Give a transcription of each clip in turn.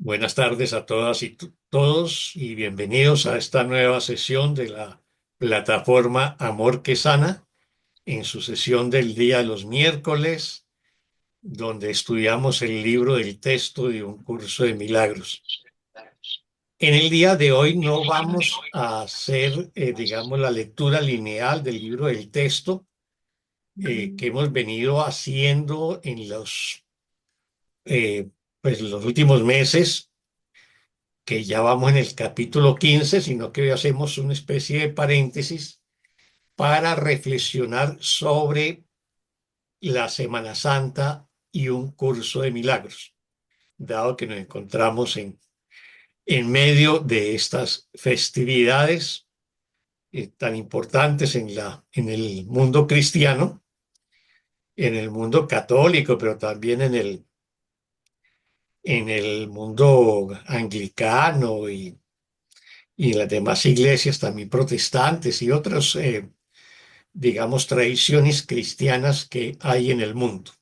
Buenas tardes a todas y todos y bienvenidos a esta nueva sesión de la plataforma Amor que Sana, en su sesión del día de los miércoles, donde estudiamos el libro del texto de un curso de milagros. En el día de hoy no vamos a hacer, digamos, la lectura lineal del libro del texto que hemos venido haciendo en los últimos meses, que ya vamos en el capítulo 15, sino que hoy hacemos una especie de paréntesis para reflexionar sobre la Semana Santa y un curso de milagros, dado que nos encontramos en medio de estas festividades tan importantes en el mundo cristiano, en el mundo católico, pero también en el mundo anglicano y las demás iglesias también protestantes y otras, digamos, tradiciones cristianas que hay en el mundo.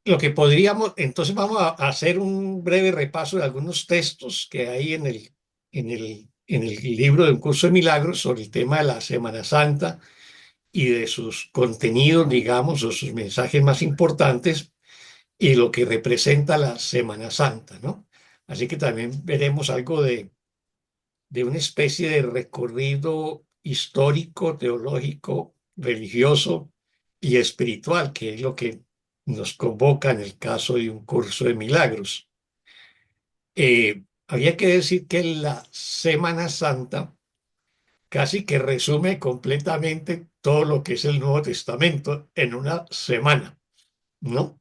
Lo que podríamos, entonces vamos a hacer un breve repaso de algunos textos que hay en el libro de Un Curso de Milagros sobre el tema de la Semana Santa y de sus contenidos, digamos, o sus mensajes más importantes y lo que representa la Semana Santa, ¿no? Así que también veremos algo de una especie de recorrido histórico, teológico, religioso y espiritual, que es lo que nos convoca en el caso de un curso de milagros. Había que decir que la Semana Santa casi que resume completamente todo lo que es el Nuevo Testamento en una semana, ¿no?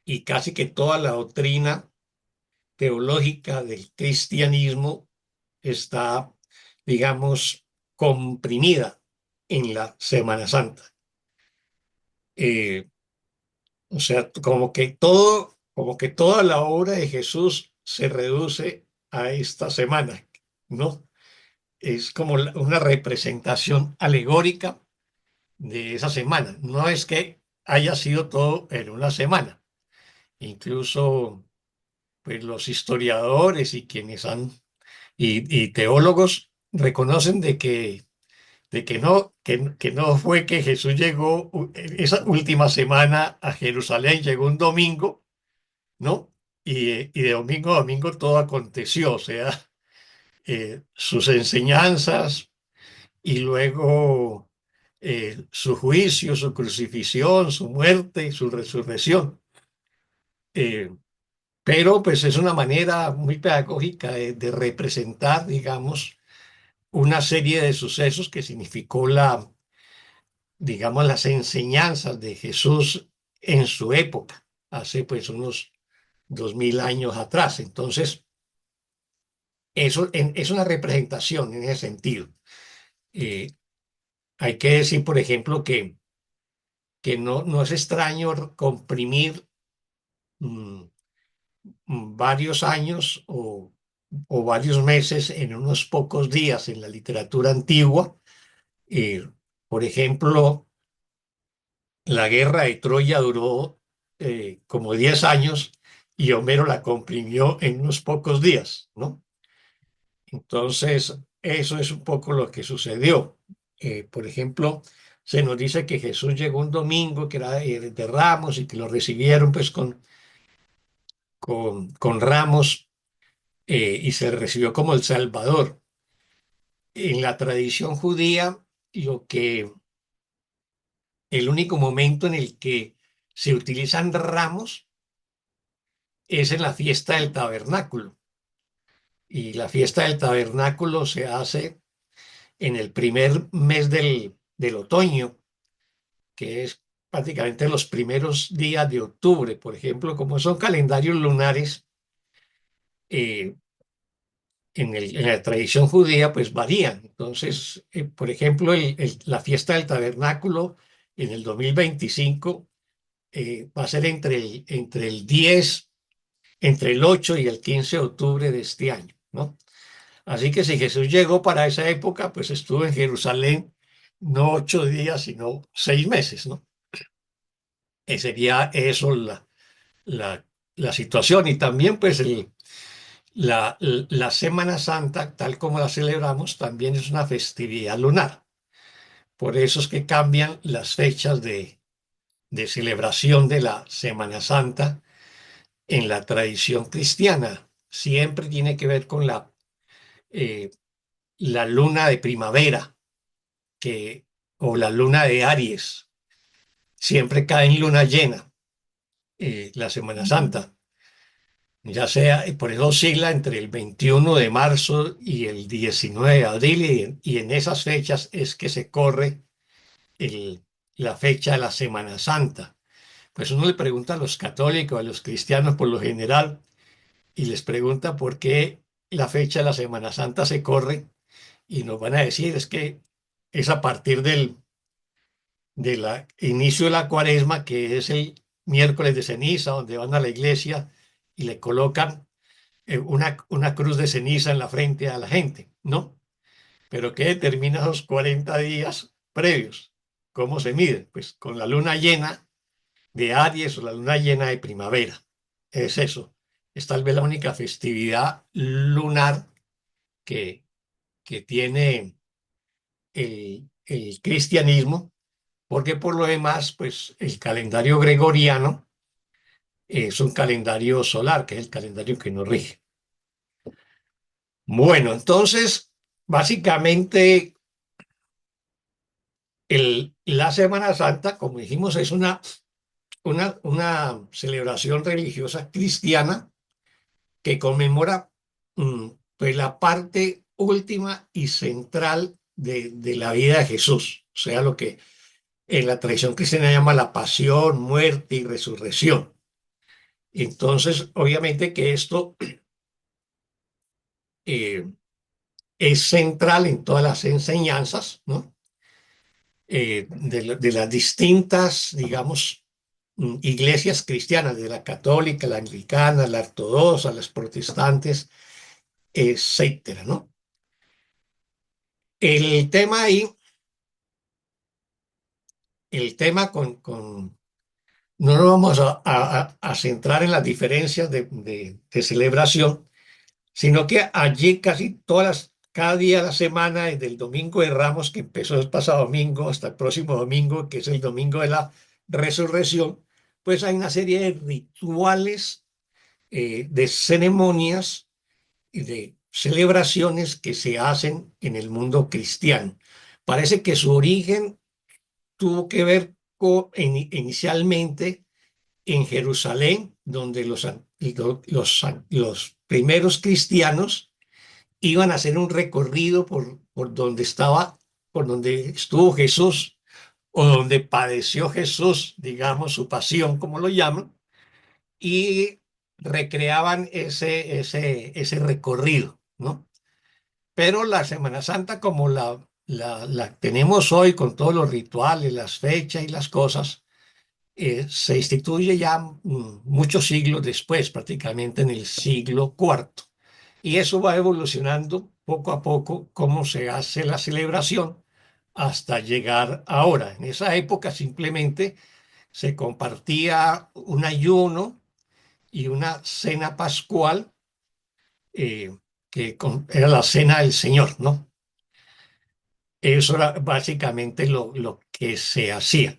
Y casi que toda la doctrina teológica del cristianismo está, digamos, comprimida en la Semana Santa. Eh, o sea, como que toda la obra de Jesús se reduce a esta semana, ¿no? Es como una representación alegórica de esa semana. No es que haya sido todo en una semana. Incluso, pues, los historiadores y quienes y teólogos reconocen que no fue que Jesús llegó esa última semana a Jerusalén, llegó un domingo, ¿no? Y de domingo a domingo todo aconteció, o sea, sus enseñanzas y luego su juicio, su crucifixión, su muerte y su resurrección. Eh, pero pues es una manera muy pedagógica de representar, digamos, una serie de sucesos que significó digamos, las enseñanzas de Jesús en su época, hace pues unos 2000 años atrás. Entonces, es una representación en ese sentido. Eh, Hay que decir, por ejemplo, que no es extraño comprimir mm, varios años o varios meses en unos pocos días en la literatura antigua. Eh, por ejemplo, la guerra de Troya duró como 10 años y Homero la comprimió en unos pocos días, ¿no? Entonces, eso es un poco lo que sucedió. Por ejemplo, se nos dice que Jesús llegó un domingo, que era de Ramos, y que lo recibieron pues con ramos, y se recibió como el Salvador. En la tradición judía, lo que el único momento en el que se utilizan ramos es en la fiesta del tabernáculo. Y la fiesta del tabernáculo se hace en el primer mes del otoño, que es prácticamente los primeros días de octubre. Por ejemplo, como son calendarios lunares, eh, en la tradición judía, pues varían. Entonces, por ejemplo, la fiesta del tabernáculo en el 2025 va a ser entre el 8 y el 15 de octubre de este año, ¿no? Así que si Jesús llegó para esa época, pues estuvo en Jerusalén no 8 días, sino 6 meses, ¿no? Sería eso la, la situación. Y también pues la Semana Santa, tal como la celebramos, también es una festividad lunar. Por eso es que cambian las fechas de celebración de la Semana Santa en la tradición cristiana. Siempre tiene que ver con eh, la luna de primavera que, o la luna de Aries. Siempre cae en luna llena, la Semana Santa. Ya sea, por eso oscila entre el 21 de marzo y el 19 de abril, y en esas fechas es que se corre el- la fecha de la Semana Santa. Pues uno le pregunta a los católicos, a los cristianos por lo general, y les pregunta por qué la fecha de la Semana Santa se corre, y nos van a decir es que es a partir del inicio de la cuaresma, que es el miércoles de ceniza, donde van a la iglesia y le colocan una cruz de ceniza en la frente a la gente, ¿no? Pero ¿qué determina los 40 días previos? ¿Cómo se mide? Pues con la luna llena de Aries o la luna llena de primavera. Es eso. Es tal vez la única festividad lunar que, que tiene el cristianismo, porque por lo demás, pues el calendario gregoriano es un calendario solar, que es el calendario que nos rige. Bueno, entonces, básicamente, la Semana Santa, como dijimos, es una celebración religiosa cristiana que conmemora pues la parte última y central de la vida de Jesús, o sea, lo que en la tradición cristiana llama la pasión, muerte y resurrección. Entonces, obviamente que esto eh, es central en todas las enseñanzas, ¿no? De las distintas, digamos, iglesias cristianas, de la católica, la anglicana, la ortodoxa, las protestantes, etcétera, ¿no? El tema ahí, el tema no nos vamos a centrar en las diferencias de celebración, sino que allí casi cada día de la semana, desde el domingo de Ramos, que empezó el pasado domingo, hasta el próximo domingo, que es el domingo de la resurrección, pues hay una serie de rituales, de ceremonias y de celebraciones que se hacen en el mundo cristiano. Parece que su origen tuvo que ver inicialmente en Jerusalén, donde los primeros cristianos iban a hacer un recorrido por donde estuvo Jesús o donde padeció Jesús, digamos, su pasión, como lo llaman, y recreaban ese recorrido, ¿no? Pero la Semana Santa, como la tenemos hoy, con todos los rituales, las fechas y las cosas, se instituye ya muchos siglos después, prácticamente en el siglo cuarto. Y eso va evolucionando poco a poco cómo se hace la celebración hasta llegar ahora. En esa época simplemente se compartía un ayuno y una cena pascual, eh, era la cena del Señor, ¿no? Eso era básicamente lo que se hacía.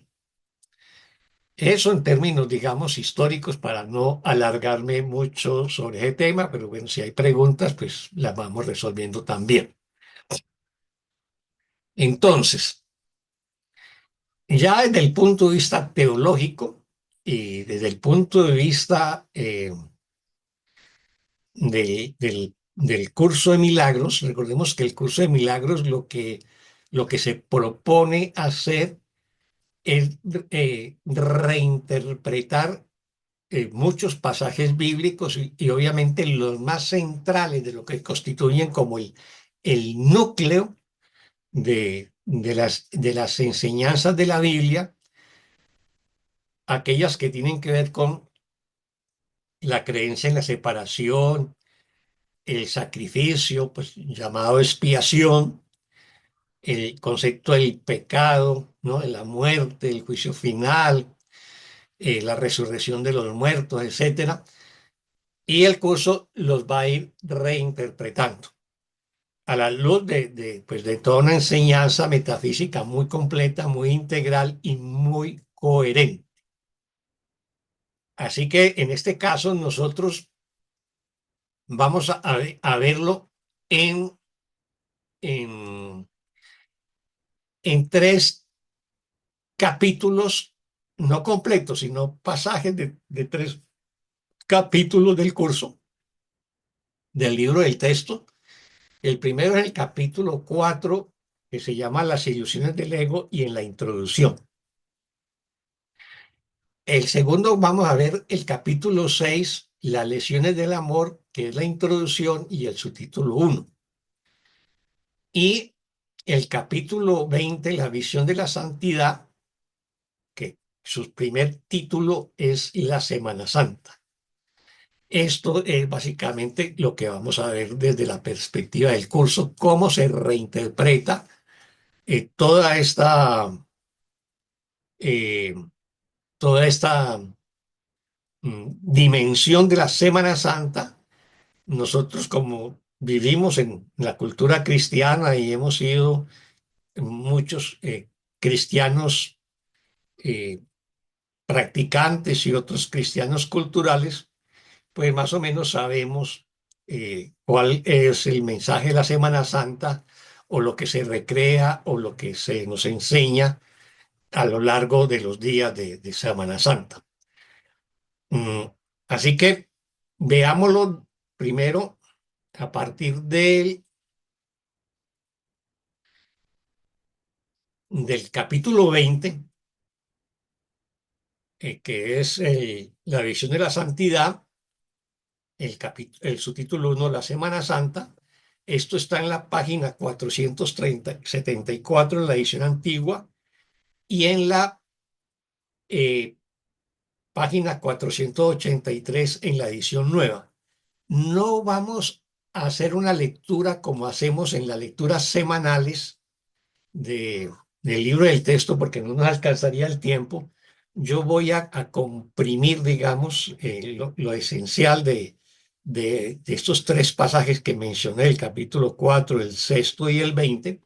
Eso en términos, digamos, históricos, para no alargarme mucho sobre ese tema, pero bueno, si hay preguntas, pues las vamos resolviendo también. Entonces, ya desde el punto de vista teológico y desde el punto de vista del curso de milagros, recordemos que el curso de milagros lo que se propone hacer es reinterpretar muchos pasajes bíblicos y obviamente los más centrales de lo que constituyen como el núcleo de las enseñanzas de la Biblia, aquellas que tienen que ver con la creencia en la separación, el sacrificio, pues llamado expiación, el concepto del pecado, ¿no? De la muerte, el juicio final, la resurrección de los muertos, etcétera. y el curso los va a ir reinterpretando a la luz pues de toda una enseñanza metafísica muy completa, muy integral y muy coherente. Así que en este caso nosotros vamos a verlo en, en, en tres capítulos, no completos, sino pasajes de tres capítulos del curso, del libro del texto. El primero es el capítulo 4, que se llama Las ilusiones del ego, y en la introducción. El segundo, vamos a ver el capítulo 6, Las lesiones del amor, que es la introducción y el subtítulo 1. Y el capítulo 20, La visión de la santidad, que su primer título es La Semana Santa. Esto es básicamente lo que vamos a ver desde la perspectiva del curso, cómo se reinterpreta toda eh, esta dimensión de la Semana Santa. Nosotros, como vivimos en la cultura cristiana y hemos sido muchos cristianos eh, practicantes y otros cristianos culturales, pues más o menos sabemos cuál es el mensaje de la Semana Santa, o lo que se recrea o lo que se nos enseña a lo largo de los días de Semana Santa. Mm, Así que veámoslo primero a partir del capítulo 20, que es la visión de la santidad, el subtítulo 1, la Semana Santa. Esto está en la página 474 en la edición antigua, y en la eh, página 483 en la edición nueva. No vamos a hacer una lectura como hacemos en las lecturas semanales del libro del texto, porque no nos alcanzaría el tiempo. Yo voy a comprimir, digamos, lo esencial de estos tres pasajes que mencioné, el capítulo 4, el sexto y el 20,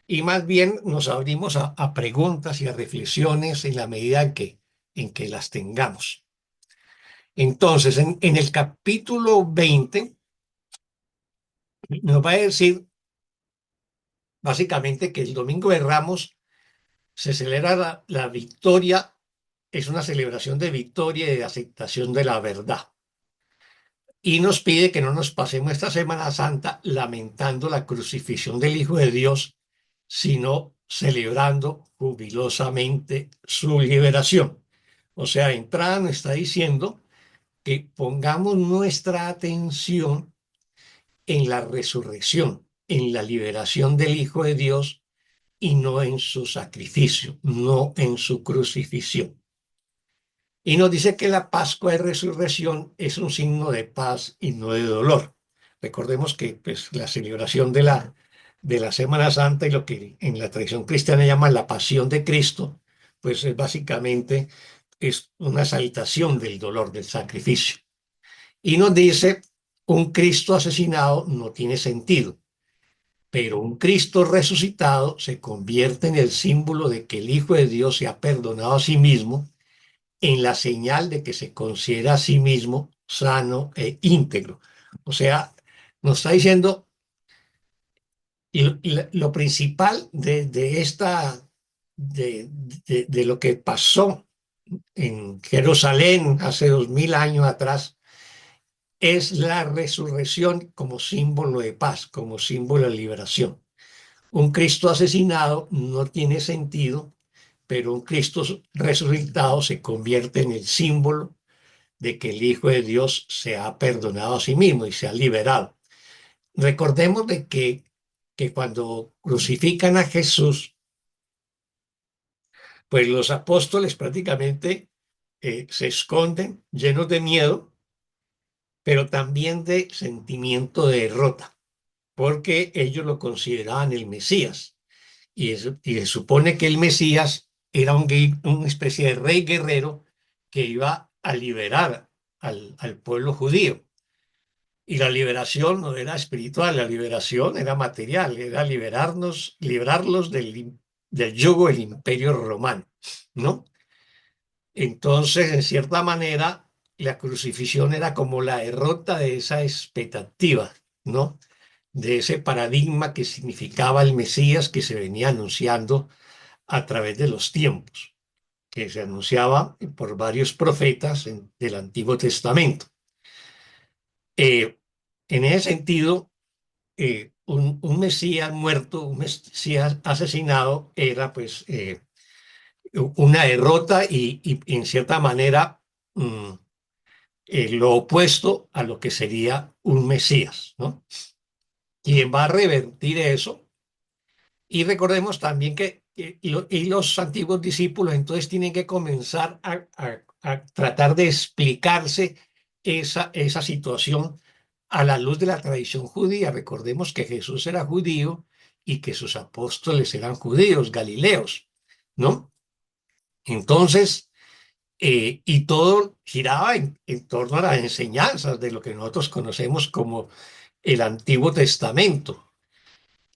y más bien nos abrimos a preguntas y a reflexiones en la medida en que las tengamos. Entonces, en el capítulo 20 nos va a decir básicamente que el Domingo de Ramos se celebra la victoria, es una celebración de victoria y de aceptación de la verdad. Y nos pide que no nos pasemos esta Semana Santa lamentando la crucifixión del Hijo de Dios, sino celebrando jubilosamente su liberación. O sea, entrada nos está diciendo que pongamos nuestra atención en la resurrección, en la liberación del Hijo de Dios, y no en su sacrificio, no en su crucifixión. Y nos dice que la Pascua de Resurrección es un signo de paz y no de dolor. Recordemos que pues, la celebración de la Semana Santa, y lo que en la tradición cristiana llaman la Pasión de Cristo, pues básicamente es una exaltación del dolor, del sacrificio. Y nos dice, un Cristo asesinado no tiene sentido, pero un Cristo resucitado se convierte en el símbolo de que el Hijo de Dios se ha perdonado a sí mismo, en la señal de que se considera a sí mismo sano e íntegro. O sea, nos está diciendo, y lo principal de lo que pasó en Jerusalén hace 2000 años atrás, es la resurrección como símbolo de paz, como símbolo de liberación. Un Cristo asesinado no tiene sentido, pero un Cristo resucitado se convierte en el símbolo de que el Hijo de Dios se ha perdonado a sí mismo y se ha liberado. Recordemos de que cuando crucifican a Jesús, pues los apóstoles prácticamente se esconden llenos de miedo, pero también de sentimiento de derrota, porque ellos lo consideraban el Mesías. Y se supone que el Mesías era una especie de rey guerrero que iba a liberar al pueblo judío. Y la liberación no era espiritual, la liberación era material, era librarlos del yugo del imperio romano, ¿no? Entonces, en cierta manera, la crucifixión era como la derrota de esa expectativa, ¿no? De ese paradigma que significaba el Mesías que se venía anunciando a través de los tiempos, que se anunciaba por varios profetas del Antiguo Testamento. Eh, en ese sentido, un Mesías muerto, un Mesías asesinado, era pues una derrota y en cierta manera mm, lo opuesto a lo que sería un Mesías, ¿no? Quien va a revertir eso. Y recordemos también y los antiguos discípulos entonces tienen que comenzar a tratar de explicarse esa situación a la luz de la tradición judía. Recordemos que Jesús era judío y que sus apóstoles eran judíos, galileos, ¿no? Entonces, y todo giraba en torno a las enseñanzas de lo que nosotros conocemos como el Antiguo Testamento.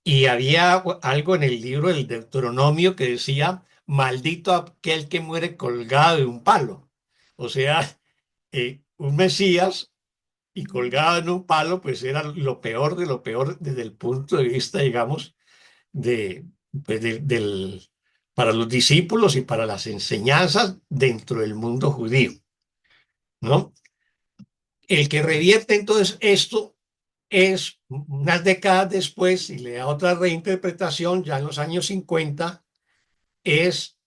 Y había algo en el libro del Deuteronomio que decía, maldito aquel que muere colgado de un palo. O sea, un Mesías y colgado en un palo, pues era lo peor de lo peor desde el punto de vista, digamos, de, pues, para los discípulos y para las enseñanzas dentro del mundo judío, ¿no? El que revierte entonces esto es unas décadas después y le da otra reinterpretación, ya en los años 50, es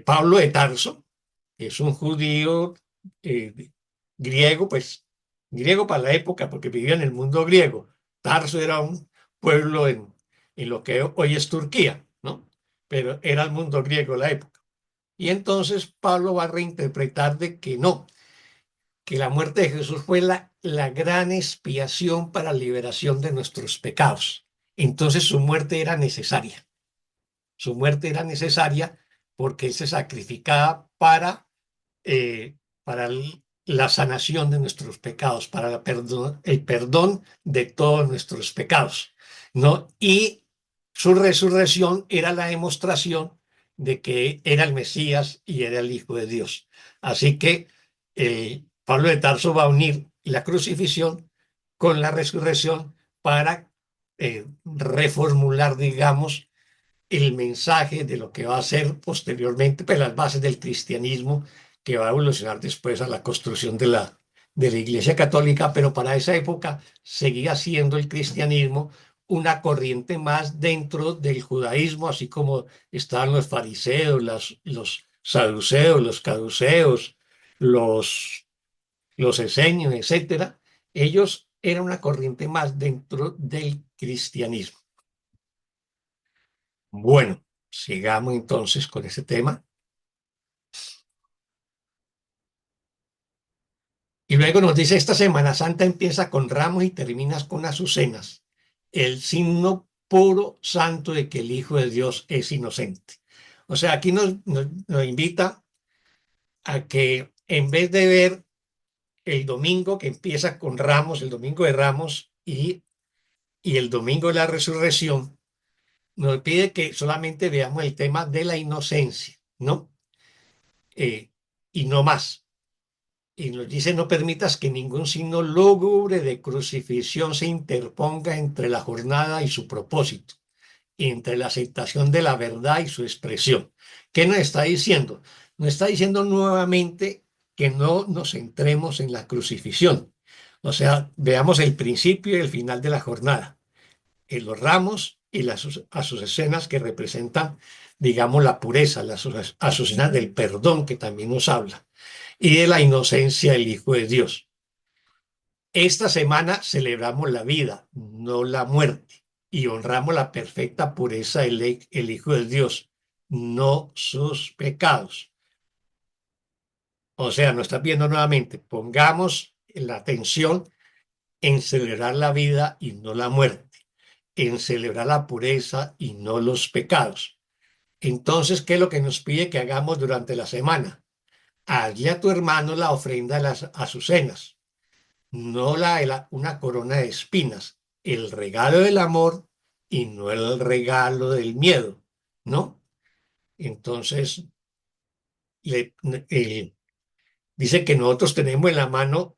Pablo de Tarso, que es un judío eh, griego, pues griego para la época, porque vivía en el mundo griego. Tarso era un pueblo en lo que hoy es Turquía, ¿no? Pero era el mundo griego en la época. Y entonces Pablo va a reinterpretar de que no, que la muerte de Jesús fue la gran expiación para la liberación de nuestros pecados. Entonces su muerte era necesaria. Su muerte era necesaria porque Él se sacrificaba para la sanación de nuestros pecados, para el perdón de todos nuestros pecados, ¿no? Y su resurrección era la demostración de que era el Mesías y era el Hijo de Dios. Así que Pablo de Tarso va a unir la crucifixión con la resurrección para reformular, digamos, el mensaje de lo que va a ser posteriormente, pues las bases del cristianismo que va a evolucionar después a la construcción de la Iglesia Católica, pero para esa época seguía siendo el cristianismo una corriente más dentro del judaísmo, así como estaban los fariseos, los saduceos, los caduceos, los esenios, etcétera. Ellos eran una corriente más dentro del cristianismo. Bueno, sigamos entonces con ese tema. Y luego nos dice, esta Semana Santa empieza con ramos y terminas con azucenas, el signo puro santo de que el Hijo de Dios es inocente. O sea, aquí nos invita a que en vez de ver el domingo que empieza con ramos, el domingo de ramos y el domingo de la resurrección, nos pide que solamente veamos el tema de la inocencia, ¿no? Y no más. Y nos dice, no permitas que ningún signo lúgubre de crucifixión se interponga entre la jornada y su propósito, entre la aceptación de la verdad y su expresión. ¿Qué nos está diciendo? Nos está diciendo nuevamente que no nos centremos en la crucifixión. O sea, veamos el principio y el final de la jornada, en los ramos y a sus escenas que representan, digamos, la pureza, a sus escenas del perdón que también nos habla y de la inocencia del Hijo de Dios. Esta semana celebramos la vida, no la muerte, y honramos la perfecta pureza del Hijo de Dios, no sus pecados. O sea, nos está viendo nuevamente, pongamos la atención en celebrar la vida y no la muerte, en celebrar la pureza y no los pecados. Entonces, ¿qué es lo que nos pide que hagamos durante la semana? hazle a tu hermano la ofrenda de las azucenas, no una corona de espinas, el regalo del amor y no el regalo del miedo, ¿no? Entonces, le- el- dice que nosotros tenemos en la mano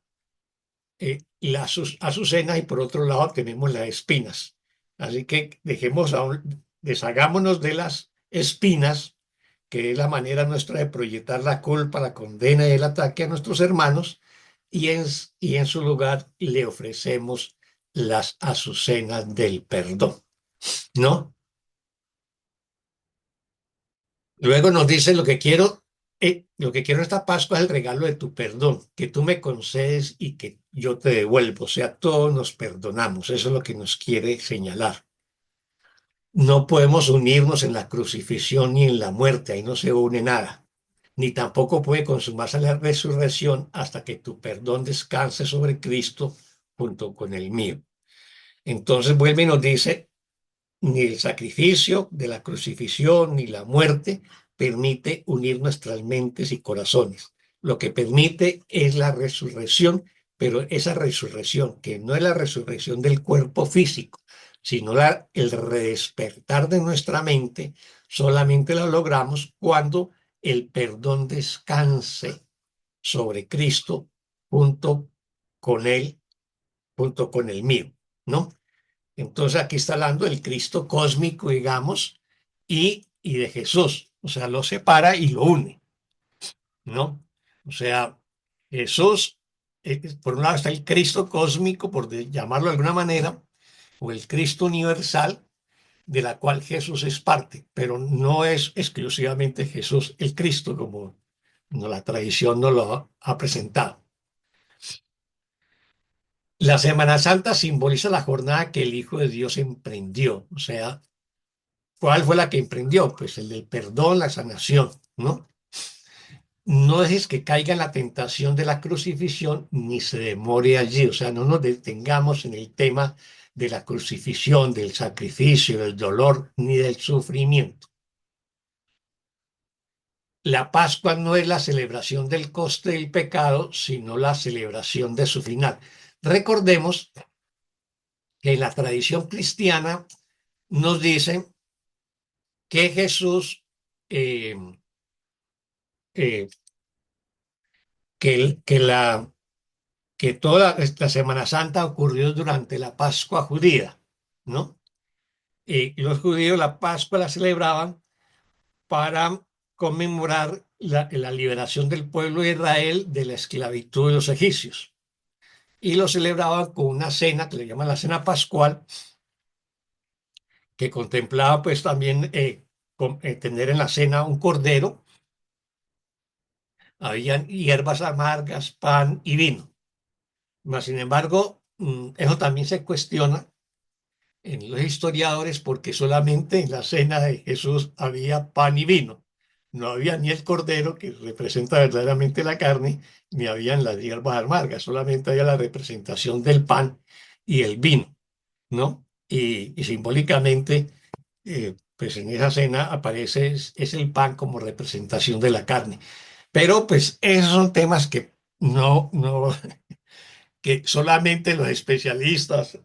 las azucenas y por otro lado tenemos las espinas. Así que deshagámonos de las espinas, que es la manera nuestra de proyectar la culpa, la condena y el ataque a nuestros hermanos, y en su lugar le ofrecemos las azucenas del perdón, ¿no? Luego nos dice lo que quiero en esta Pascua es el regalo de tu perdón, que tú me concedes y que yo te devuelvo. O sea, todos nos perdonamos. Eso es lo que nos quiere señalar. No podemos unirnos en la crucifixión ni en la muerte, ahí no se une nada. Ni tampoco puede consumarse la resurrección hasta que tu perdón descanse sobre Cristo junto con el mío. Entonces vuelve y nos dice, ni el sacrificio de la crucifixión ni la muerte permite unir nuestras mentes y corazones. Lo que permite es la resurrección, pero esa resurrección, que no es la resurrección del cuerpo físico, sino el redespertar de nuestra mente, solamente lo logramos cuando el perdón descanse sobre Cristo junto con él, junto con el mío, ¿no? Entonces aquí está hablando del Cristo cósmico, digamos, y de Jesús. O sea, lo separa y lo une, ¿no? O sea, Jesús, por un lado está el Cristo cósmico, llamarlo de alguna manera, o el Cristo universal, de la cual Jesús es parte, pero no es exclusivamente Jesús el Cristo, como la tradición nos lo ha presentado. La Semana Santa simboliza la jornada que el Hijo de Dios emprendió, o sea, ¿cuál fue la que emprendió? Pues el del perdón, la sanación, ¿no? No dejes que caiga en la tentación de la crucifixión ni se demore allí, o sea, no nos detengamos en el tema de la crucifixión, del sacrificio, del dolor ni del sufrimiento. La Pascua no es la celebración del coste del pecado, sino la celebración de su final. Recordemos que en la tradición cristiana nos dicen que Jesús eh, eh, que toda esta Semana Santa ocurrió durante la Pascua judía, ¿no? Y los judíos la Pascua la celebraban para conmemorar la liberación del pueblo de Israel de la esclavitud de los egipcios. Y lo celebraban con una cena que le llaman la cena pascual, que contemplaba pues también tener en la cena un cordero, habían hierbas amargas, pan y vino. Mas, sin embargo, eso también se cuestiona en los historiadores porque solamente en la cena de Jesús había pan y vino. No había ni el cordero, que representa verdaderamente la carne, ni habían las hierbas amargas, solamente había la representación del pan y el vino, ¿no? Y simbólicamente, pues en esa cena aparece es el pan como representación de la carne. Pero pues esos son temas que no, que solamente los especialistas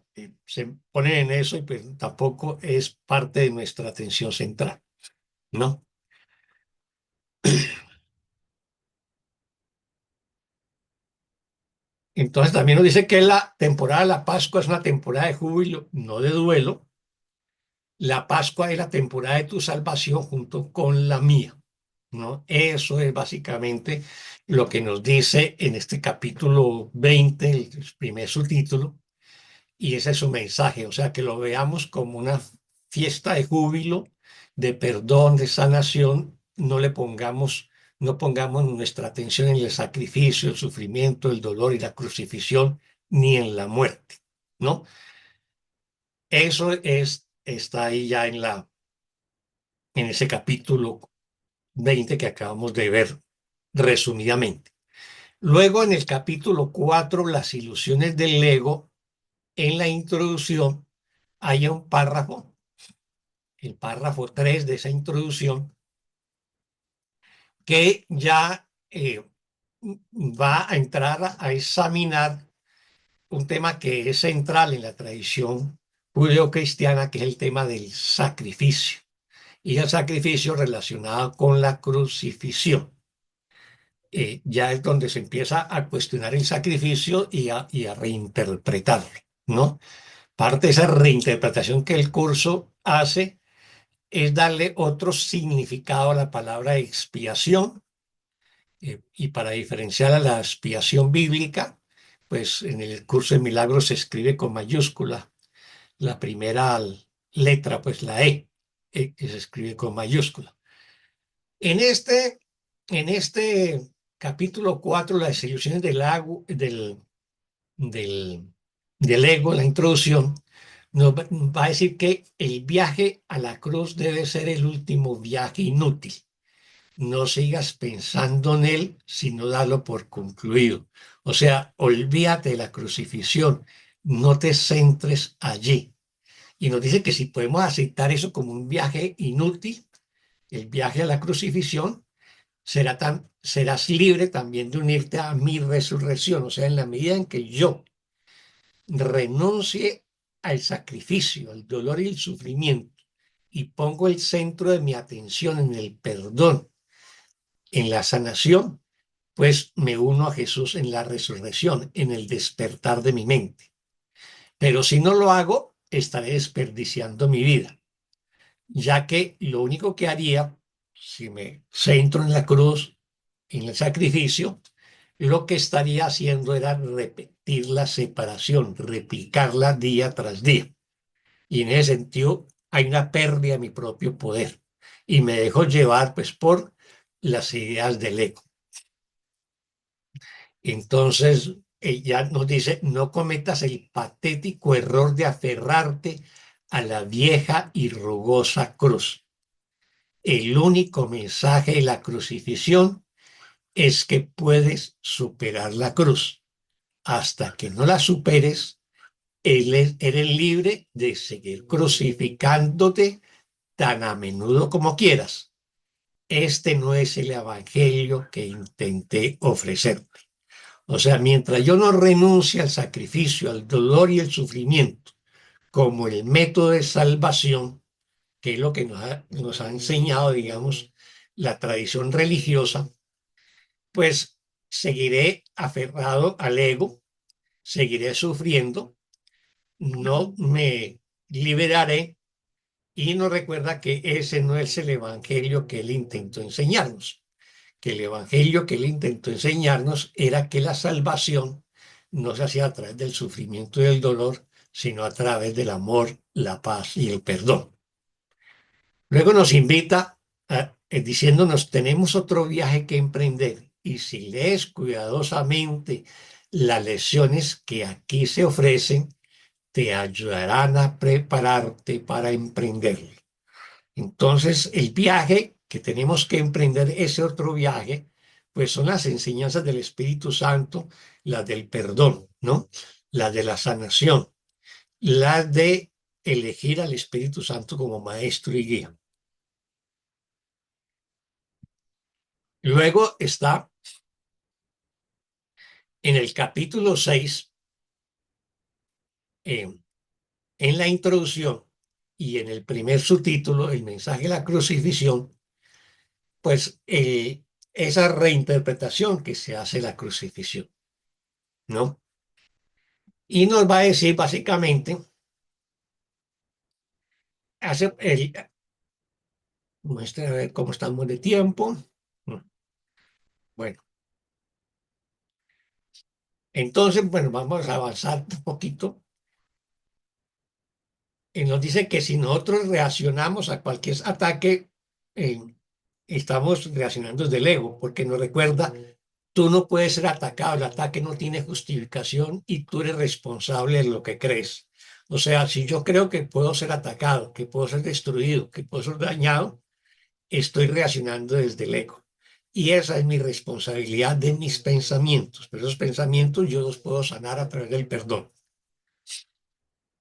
se ponen en eso y pues tampoco es parte de nuestra atención central, ¿no? Entonces también nos dice que la temporada de la Pascua es una temporada de júbilo, no de duelo. La Pascua es la temporada de tu salvación junto con la mía, ¿no? Eso es básicamente lo que nos dice en este capítulo 20, el primer subtítulo, y ese es su mensaje, o sea, que lo veamos como una fiesta de júbilo, de perdón, de sanación, no pongamos nuestra atención en el sacrificio, el sufrimiento, el dolor y la crucifixión, ni en la muerte, ¿no? Está ahí ya en ese capítulo 20 que acabamos de ver resumidamente. Luego, en el capítulo 4, las ilusiones del ego, en la introducción, hay un párrafo, el párrafo 3 de esa introducción, que ya va a entrar a examinar un tema que es central en la tradición judeocristiana, que es el tema del sacrificio, y el sacrificio relacionado con la crucifixión. Ya es donde se empieza a cuestionar el sacrificio y a reinterpretarlo, ¿no? Parte de esa reinterpretación que el curso hace es darle otro significado a la palabra expiación, y para diferenciar a la expiación bíblica, pues en el curso de milagros se escribe con mayúscula la primera letra, pues la que se escribe con mayúscula. En este, en este capítulo 4, las ilusiones del, del ego, la introducción, nos va a decir que el viaje a la cruz debe ser el último viaje inútil. No sigas pensando en él, sino darlo por concluido. O sea, olvídate de la crucifixión, no te centres allí. Y nos dice que si podemos aceptar eso como un viaje inútil, el viaje a la crucifixión, serás libre también de unirte a mi resurrección. O sea, en la medida en que yo renuncie al sacrificio, al dolor y el sufrimiento, y pongo el centro de mi atención en el perdón, en la sanación, pues me uno a Jesús en la resurrección, en el despertar de mi mente. Pero si no lo hago, estaré desperdiciando mi vida, ya que lo único que haría, si me centro en la cruz, en el sacrificio, lo que estaría haciendo era repetir la separación, replicarla día tras día. Y en ese sentido hay una pérdida de mi propio poder y me dejo llevar pues por las ideas del ego. Entonces, ella nos dice, no cometas el patético error de aferrarte a la vieja y rugosa cruz. El único mensaje de la crucifixión es que puedes superar la cruz. Hasta que no la superes, eres libre de seguir crucificándote tan a menudo como quieras. Este no es el evangelio que intenté ofrecer. O sea, mientras yo no renuncie al sacrificio, al dolor y el sufrimiento como el método de salvación, que es lo que nos ha enseñado, digamos, la tradición religiosa, pues seguiré aferrado al ego, seguiré sufriendo, no me liberaré y nos recuerda que ese no es el evangelio que él intentó enseñarnos, que el evangelio que él intentó enseñarnos era que la salvación no se hacía a través del sufrimiento y del dolor, sino a través del amor, la paz y el perdón. Luego nos invita diciéndonos, tenemos otro viaje que emprender y si lees cuidadosamente las lecciones que aquí se ofrecen, te ayudarán a prepararte para emprenderlo. Entonces, el viaje que tenemos que emprender, ese otro viaje, pues son las enseñanzas del Espíritu Santo, las del perdón, ¿no? Las de la sanación, las de elegir al Espíritu Santo como maestro y guía. Luego está en el capítulo 6, en la introducción y en el primer subtítulo, el mensaje de la crucifixión, pues esa reinterpretación que se hace de la crucifixión, ¿no? Y nos va a decir básicamente, muestra a ver cómo estamos de tiempo. Bueno, entonces, bueno, vamos a avanzar un poquito. Y nos dice que si nosotros reaccionamos a cualquier ataque, eh, estamos reaccionando desde el ego, porque nos recuerda, tú no puedes ser atacado, el ataque no tiene justificación y tú eres responsable de lo que crees. O sea, si yo creo que puedo ser atacado, que puedo ser destruido, que puedo ser dañado, estoy reaccionando desde el ego. Y esa es mi responsabilidad de mis pensamientos. Pero esos pensamientos yo los puedo sanar a través del perdón.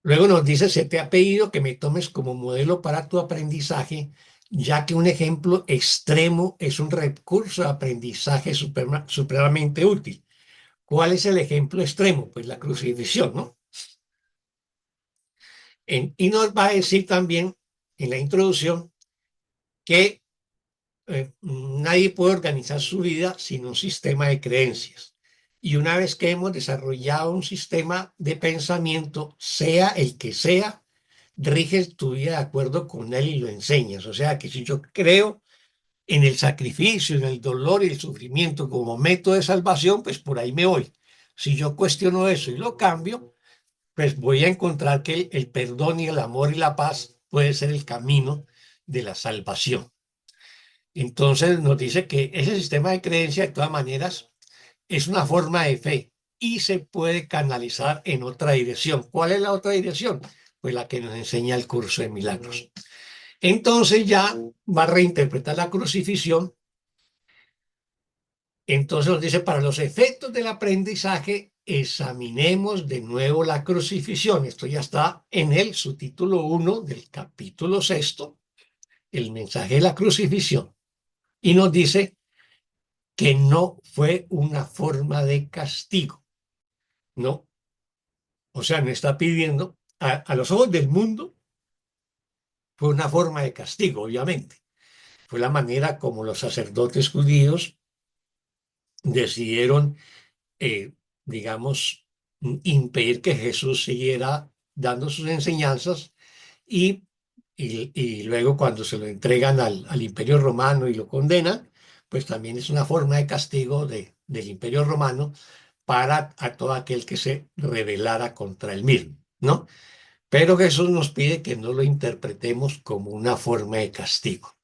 Luego nos dice, se te ha pedido que me tomes como modelo para tu aprendizaje ya que un ejemplo extremo es un recurso de aprendizaje supremamente útil. ¿Cuál es el ejemplo extremo? Pues la crucifixión, ¿no? Y nos va a decir también en la introducción que nadie puede organizar su vida sin un sistema de creencias. Y una vez que hemos desarrollado un sistema de pensamiento, sea el que sea, riges tu vida de acuerdo con él y lo enseñas. O sea que si yo creo en el sacrificio, en el dolor y el sufrimiento como método de salvación, pues por ahí me voy. Si yo cuestiono eso y lo cambio, pues voy a encontrar que el perdón y el amor y la paz puede ser el camino de la salvación. Entonces nos dice que ese sistema de creencia, de todas maneras, es una forma de fe y se puede canalizar en otra dirección. ¿Cuál es la otra dirección? Pues la que nos enseña el curso de milagros. Entonces ya va a reinterpretar la crucifixión. Entonces nos dice, para los efectos del aprendizaje, examinemos de nuevo la crucifixión. Esto ya está en el subtítulo 1 del capítulo 6, el mensaje de la crucifixión. Y nos dice que no fue una forma de castigo, ¿no? O sea, no está pidiendo, a los ojos del mundo, fue una forma de castigo, obviamente. Fue la manera como los sacerdotes judíos decidieron, eh, digamos, impedir que Jesús siguiera dando sus enseñanzas y, y luego cuando se lo entregan al Imperio Romano y lo condenan, pues también es una forma de castigo del Imperio Romano para a todo aquel que se rebelara contra él mismo, ¿no? Pero Jesús nos pide que no lo interpretemos como una forma de castigo.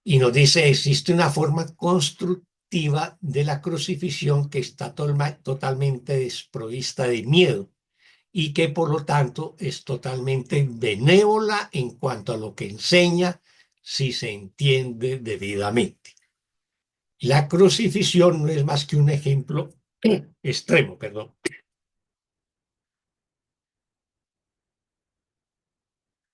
Y nos dice, existe una forma constructiva de la crucifixión que está totalmente desprovista de miedo y que por lo tanto es totalmente benévola en cuanto a lo que enseña si se entiende debidamente. La crucifixión no es más que un ejemplo extremo, perdón.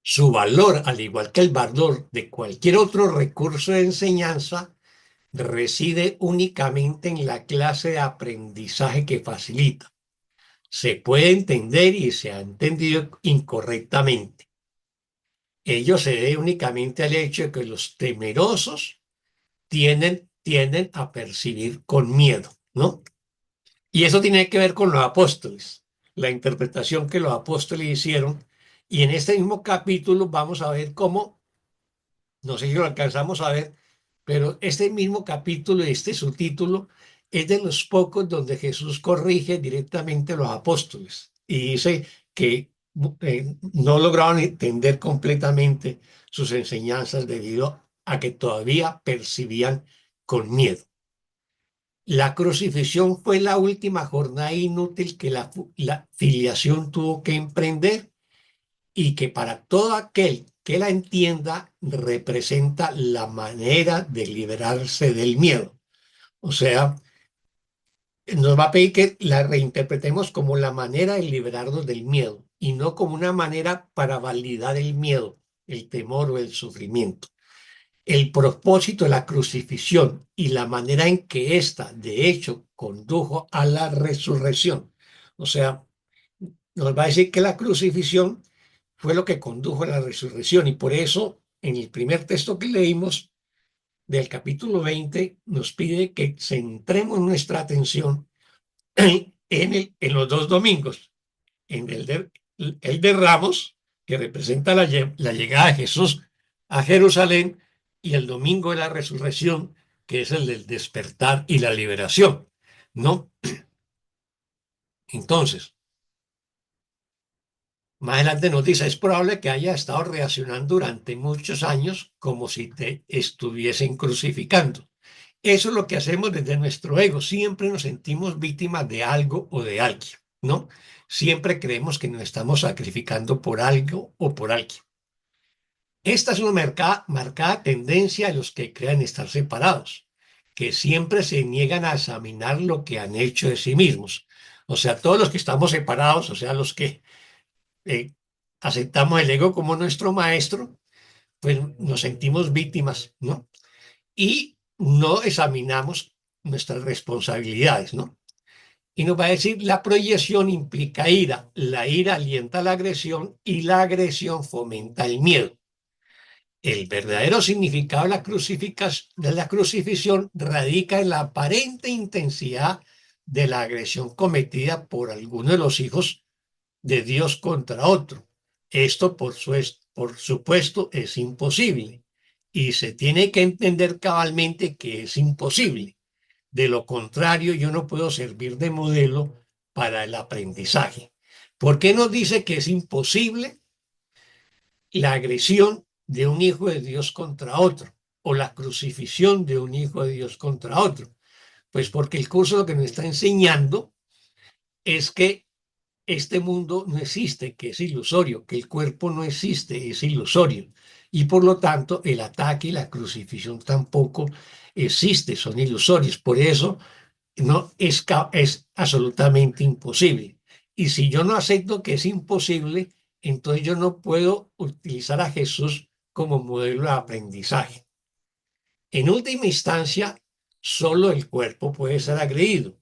Su valor, al igual que el valor de cualquier otro recurso de enseñanza, reside únicamente en la clase de aprendizaje que facilita. Se puede entender y se ha entendido incorrectamente. Ello se debe únicamente al hecho de que los temerosos tienden a percibir con miedo, ¿no? Y eso tiene que ver con los apóstoles, la interpretación que los apóstoles hicieron. Y en este mismo capítulo vamos a ver cómo, no sé si lo alcanzamos a ver, pero este mismo capítulo y este subtítulo es de los pocos donde Jesús corrige directamente a los apóstoles y dice que no lograron entender completamente sus enseñanzas debido a que todavía percibían con miedo. La crucifixión fue la última jornada inútil que la filiación tuvo que emprender y que para todo aquel que la entienda representa la manera de liberarse del miedo. O sea, nos va a pedir que la reinterpretemos como la manera de liberarnos del miedo y no como una manera para validar el miedo, el temor o el sufrimiento. El propósito de la crucifixión y la manera en que ésta, de hecho, condujo a la resurrección. O sea, nos va a decir que la crucifixión fue lo que condujo a la resurrección y por eso en el primer texto que leímos del capítulo 20 nos pide que centremos nuestra atención en los dos domingos, en el de Ramos, que representa la llegada de Jesús a Jerusalén, y el domingo de la resurrección, que es el del despertar y la liberación, ¿no? Entonces, más adelante nos dice, es probable que haya estado reaccionando durante muchos años como si te estuviesen crucificando. Eso es lo que hacemos desde nuestro ego. Siempre nos sentimos víctimas de algo o de alguien, ¿no? Siempre creemos que nos estamos sacrificando por algo o por alguien. Esta es una marcada tendencia de los que crean estar separados, que siempre se niegan a examinar lo que han hecho de sí mismos. O sea, todos los que estamos separados, o sea, los que eh, aceptamos el ego como nuestro maestro, pues nos sentimos víctimas, ¿no? Y no examinamos nuestras responsabilidades, ¿no? Y nos va a decir, la proyección implica ira, la ira alienta la agresión y la agresión fomenta el miedo. El verdadero significado de de la crucifixión radica en la aparente intensidad de la agresión cometida por alguno de los hijos de Dios contra otro. Esto, por supuesto, es imposible y se tiene que entender cabalmente que es imposible. De lo contrario, yo no puedo servir de modelo para el aprendizaje. ¿Por qué nos dice que es imposible la agresión de un hijo de Dios contra otro o la crucifixión de un hijo de Dios contra otro? Pues porque el curso lo que nos está enseñando es que este mundo no existe, que es ilusorio, que el cuerpo no existe, es ilusorio. Y por lo tanto, el ataque y la crucifixión tampoco existe, son ilusorios. Por eso no es absolutamente imposible. Y si yo no acepto que es imposible, entonces yo no puedo utilizar a Jesús como modelo de aprendizaje. En última instancia, solo el cuerpo puede ser agredido.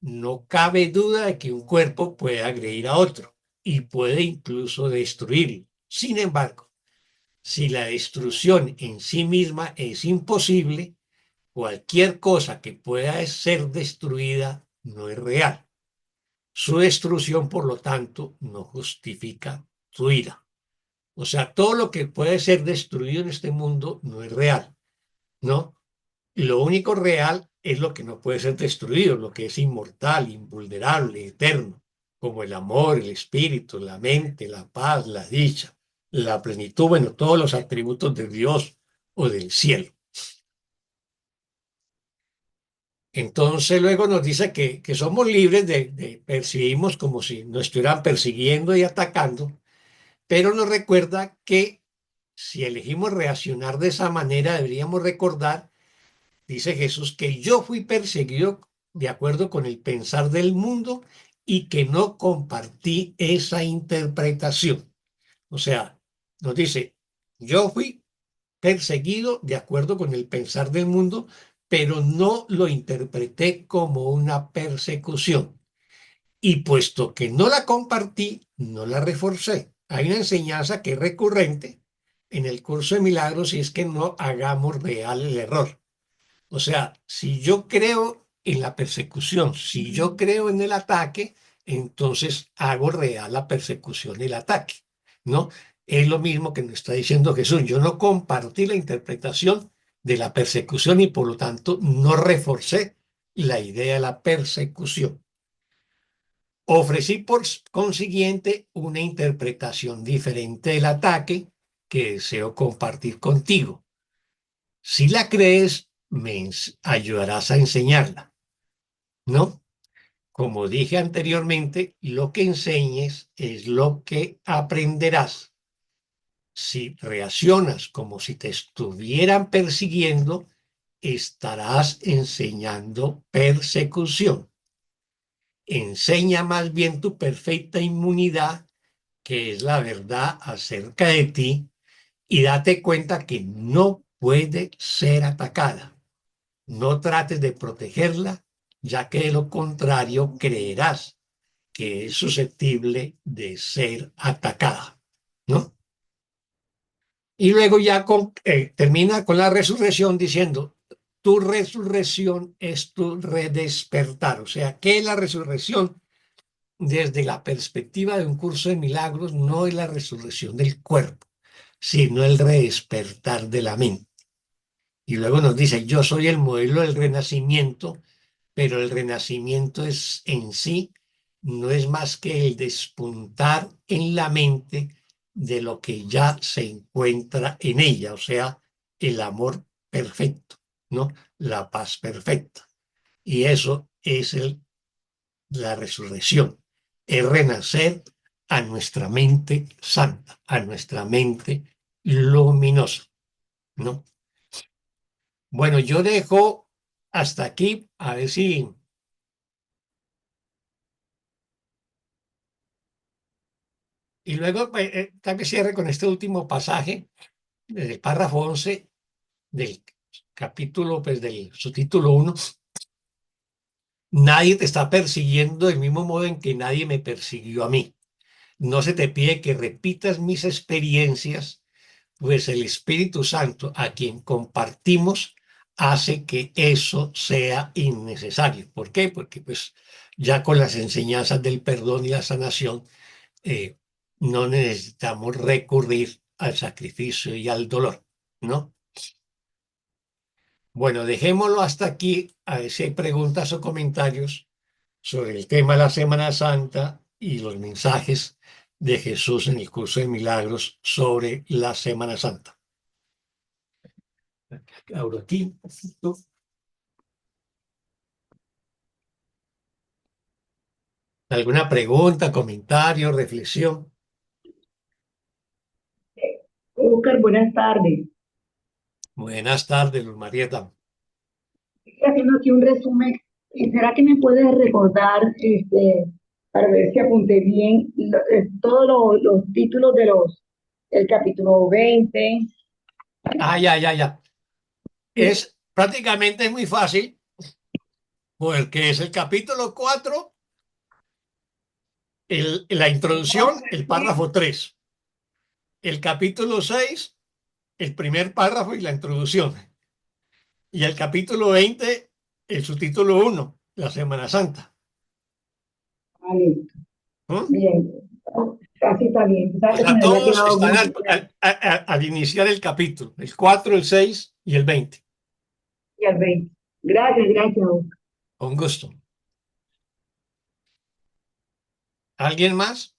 No cabe duda de que un cuerpo puede agredir a otro y puede incluso destruirlo. Sin embargo, si la destrucción en sí misma es imposible, cualquier cosa que pueda ser destruida no es real. Su destrucción, por lo tanto, no justifica su ira. O sea, todo lo que puede ser destruido en este mundo no es real, ¿no? Lo único real es lo que no puede ser destruido, lo que es inmortal, invulnerable, eterno, como el amor, el espíritu, la mente, la paz, la dicha, la plenitud, bueno, todos los atributos de Dios o del cielo. Entonces luego nos dice que somos libres de percibimos como si nos estuvieran persiguiendo y atacando, pero nos recuerda que si elegimos reaccionar de esa manera, deberíamos recordar, dice Jesús, que yo fui perseguido de acuerdo con el pensar del mundo y que no compartí esa interpretación. O sea, nos dice, yo fui perseguido de acuerdo con el pensar del mundo, pero no lo interpreté como una persecución. Y puesto que no la compartí, no la reforcé. Hay una enseñanza que es recurrente en el curso de milagros y es que no hagamos real el error. O sea, si yo creo en la persecución, si yo creo en el ataque, entonces hago real la persecución y el ataque, ¿no? Es lo mismo que nos está diciendo Jesús. Yo no compartí la interpretación de la persecución y por lo tanto no reforcé la idea de la persecución. Ofrecí por consiguiente una interpretación diferente del ataque que deseo compartir contigo. Si la crees, ayudarás a enseñarla, ¿no? Como dije anteriormente, lo que enseñes es lo que aprenderás. Si reaccionas como si te estuvieran persiguiendo, estarás enseñando persecución. Enseña más bien tu perfecta inmunidad, que es la verdad acerca de ti, y date cuenta que no puede ser atacada. No trates de protegerla, ya que de lo contrario creerás que es susceptible de ser atacada, ¿no? Y luego ya termina con la resurrección diciendo, tu resurrección es tu redespertar. O sea, que la resurrección, desde la perspectiva de un curso de milagros, no es la resurrección del cuerpo, sino el redespertar de la mente. Y luego nos dice, yo soy el modelo del renacimiento, pero el renacimiento es en sí no es más que el despuntar en la mente de lo que ya se encuentra en ella, o sea, el amor perfecto, ¿no? La paz perfecta. Y eso es la resurrección, es renacer a nuestra mente santa, a nuestra mente luminosa, ¿no? Bueno, yo dejo hasta aquí, a ver si, y luego tal vez cierre con este último pasaje desde el párrafo 11 del capítulo, pues del subtítulo 1, nadie te está persiguiendo del mismo modo en que nadie me persiguió a mí. No se te pide que repitas mis experiencias, pues el Espíritu Santo, a quien compartimos, hace que eso sea innecesario. ¿Por qué? Porque pues ya con las enseñanzas del perdón y la sanación, eh, no necesitamos recurrir al sacrificio y al dolor, ¿no? Bueno, dejémoslo hasta aquí, a ver si hay preguntas o comentarios sobre el tema de la Semana Santa y los mensajes de Jesús en el curso de milagros sobre la Semana Santa. Abro aquí. ¿Alguna pregunta, comentario, reflexión? Oscar, buenas tardes. Buenas tardes, Luz Marieta. Estoy haciendo aquí un resumen. ¿Será que me puedes recordar, para ver si apunté bien, todos los títulos del capítulo 20? Ah, ya, ya, ya. Sí, Es prácticamente muy fácil, porque es el capítulo 4, la introducción, el párrafo 3. El capítulo 6, el primer párrafo y la introducción. Y el capítulo 20, el subtítulo 1, la Semana Santa. vale, ¿Mm? bien. Casi está bien. Tú O sabes que se sea, me había todos quedado están mucho. al iniciar el capítulo, el 4, el 6 y el 20. Y al 20. Gracias, gracias, Oscar. Con gusto. ¿Alguien más?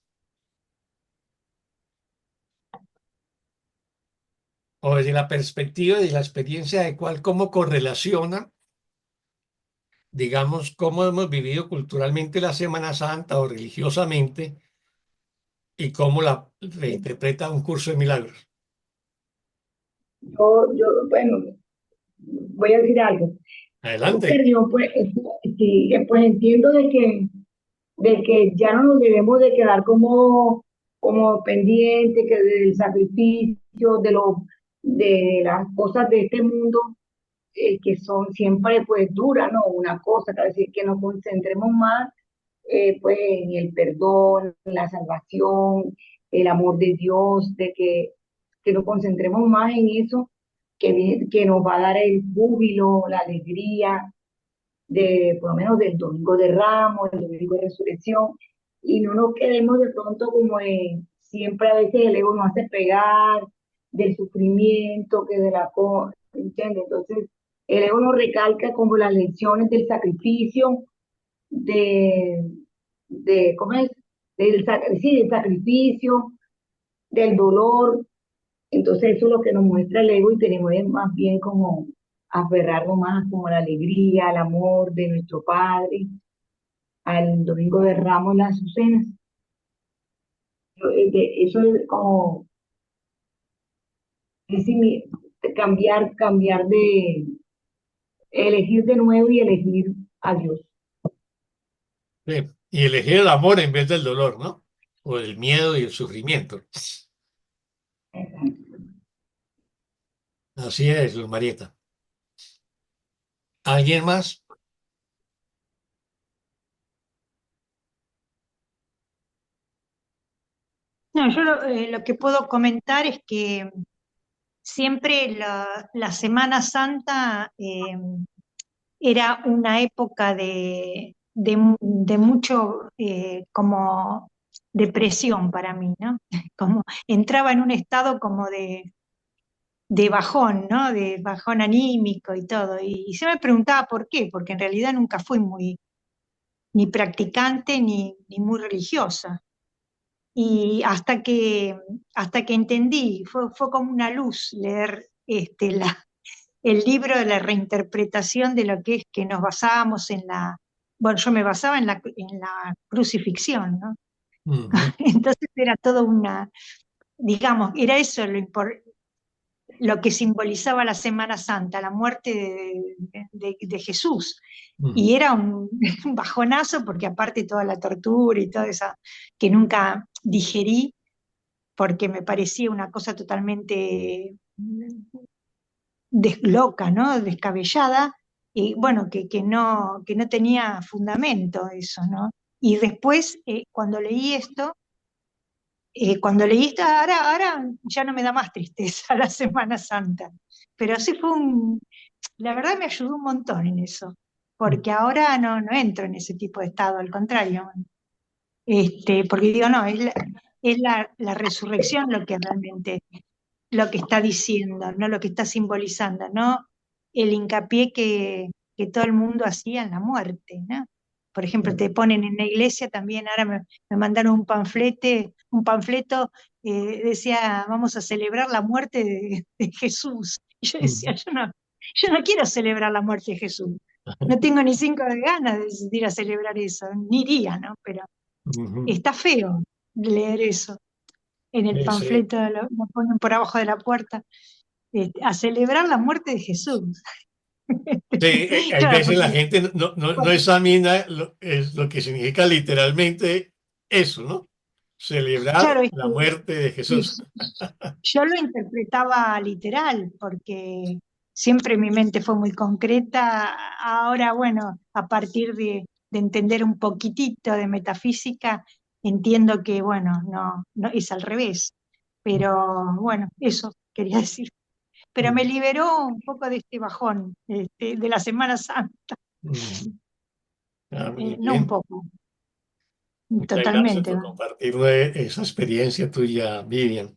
O desde la perspectiva de la experiencia de cuál, cómo correlaciona, digamos, cómo hemos vivido culturalmente la Semana Santa o religiosamente y cómo la reinterpreta un curso de milagros. Bueno, voy a decir algo. Oscar, Adelante. yo pues, sí, pues entiendo de que ya no nos debemos de quedar como pendientes que del sacrificio, de las cosas de este mundo, que son siempre pues duras, ¿no? Una cosa, es decir, que nos concentremos más pues en el perdón, en la salvación, el amor de Dios, que nos concentremos más en eso, que nos va a dar el júbilo, la alegría por lo menos del Domingo de Ramos, el Domingo de Resurrección, y no nos quedemos de pronto como siempre a veces el ego nos hace pegar del sufrimiento, que de la cosa, ¿entiendes? Entonces, el ego nos recalca como las lecciones del sacrificio, de, ¿cómo es? Sí, del sacrificio, del dolor, entonces eso es lo que nos muestra el ego y tenemos es más bien como aferrarnos más como a la alegría, al amor de nuestro Padre, al Domingo de Ramos, las Azucenas. Eso es como cambiar elegir de nuevo y elegir a Dios. Sí. Y elegir el amor en vez del dolor, ¿no? O el miedo y el sufrimiento. Así es, Luz Marieta. ¿Alguien más? No, yo lo que puedo comentar es que siempre la Semana Santa era una época de mucho como depresión para mí, ¿no? Como entraba en un estado como de bajón, ¿no? De bajón anímico y todo. Y se me preguntaba por qué, porque en realidad nunca fui muy ni practicante ni muy religiosa. Y hasta que entendí, fue como una luz leer el libro de la reinterpretación de lo que es que nos basábamos bueno, yo me basaba en la crucifixión, ¿no? Ujú, Entonces era todo digamos, era eso lo que simbolizaba la Semana Santa, la muerte de Jesús. ujú. Y era un bajonazo porque aparte toda la tortura y toda esa que nunca digerí porque me parecía una cosa totalmente loca, ¿no? Descabellada, y bueno, que no tenía fundamento eso, ¿no? Y después, cuando leí esto, ahora ya no me da más tristeza la Semana Santa, pero sí la verdad me ayudó un montón en eso, porque ahora no entro en ese tipo de estado, al contrario, porque digo, no, es la resurrección lo que realmente, lo que está diciendo, no lo que está simbolizando, no el hincapié que todo el mundo hacía en la muerte, ¿no? Por ejemplo, te ponen en la iglesia también, ahora me mandaron un panfleto, decía, vamos a celebrar la muerte de Jesús. Y yo decía, yo no quiero celebrar la muerte de Jesús. No tengo ni cinco de ganas de ir a celebrar eso, ni iría, ¿no? Pero Ujú. está feo leer eso. En el Sí, panfleto lo ponen por abajo de la puerta, a celebrar la muerte de Jesús. sí, hay Claro, veces porque la gente no examina es lo que significa literalmente eso, ¿no? claro, Celebrar la muerte de sí, Jesús. yo lo interpretaba literal, porque siempre mi mente fue muy concreta. Ahora, bueno, a partir de entender un poquitito de metafísica, entiendo que, bueno, no es al revés. Pero bueno, eso quería decir. Pero me liberó un poco de este bajón, de la Semana Santa. Ujú. Ah, muy No un bien. poco, Muchas gracias totalmente. por compartirme esa experiencia tuya, Vivian.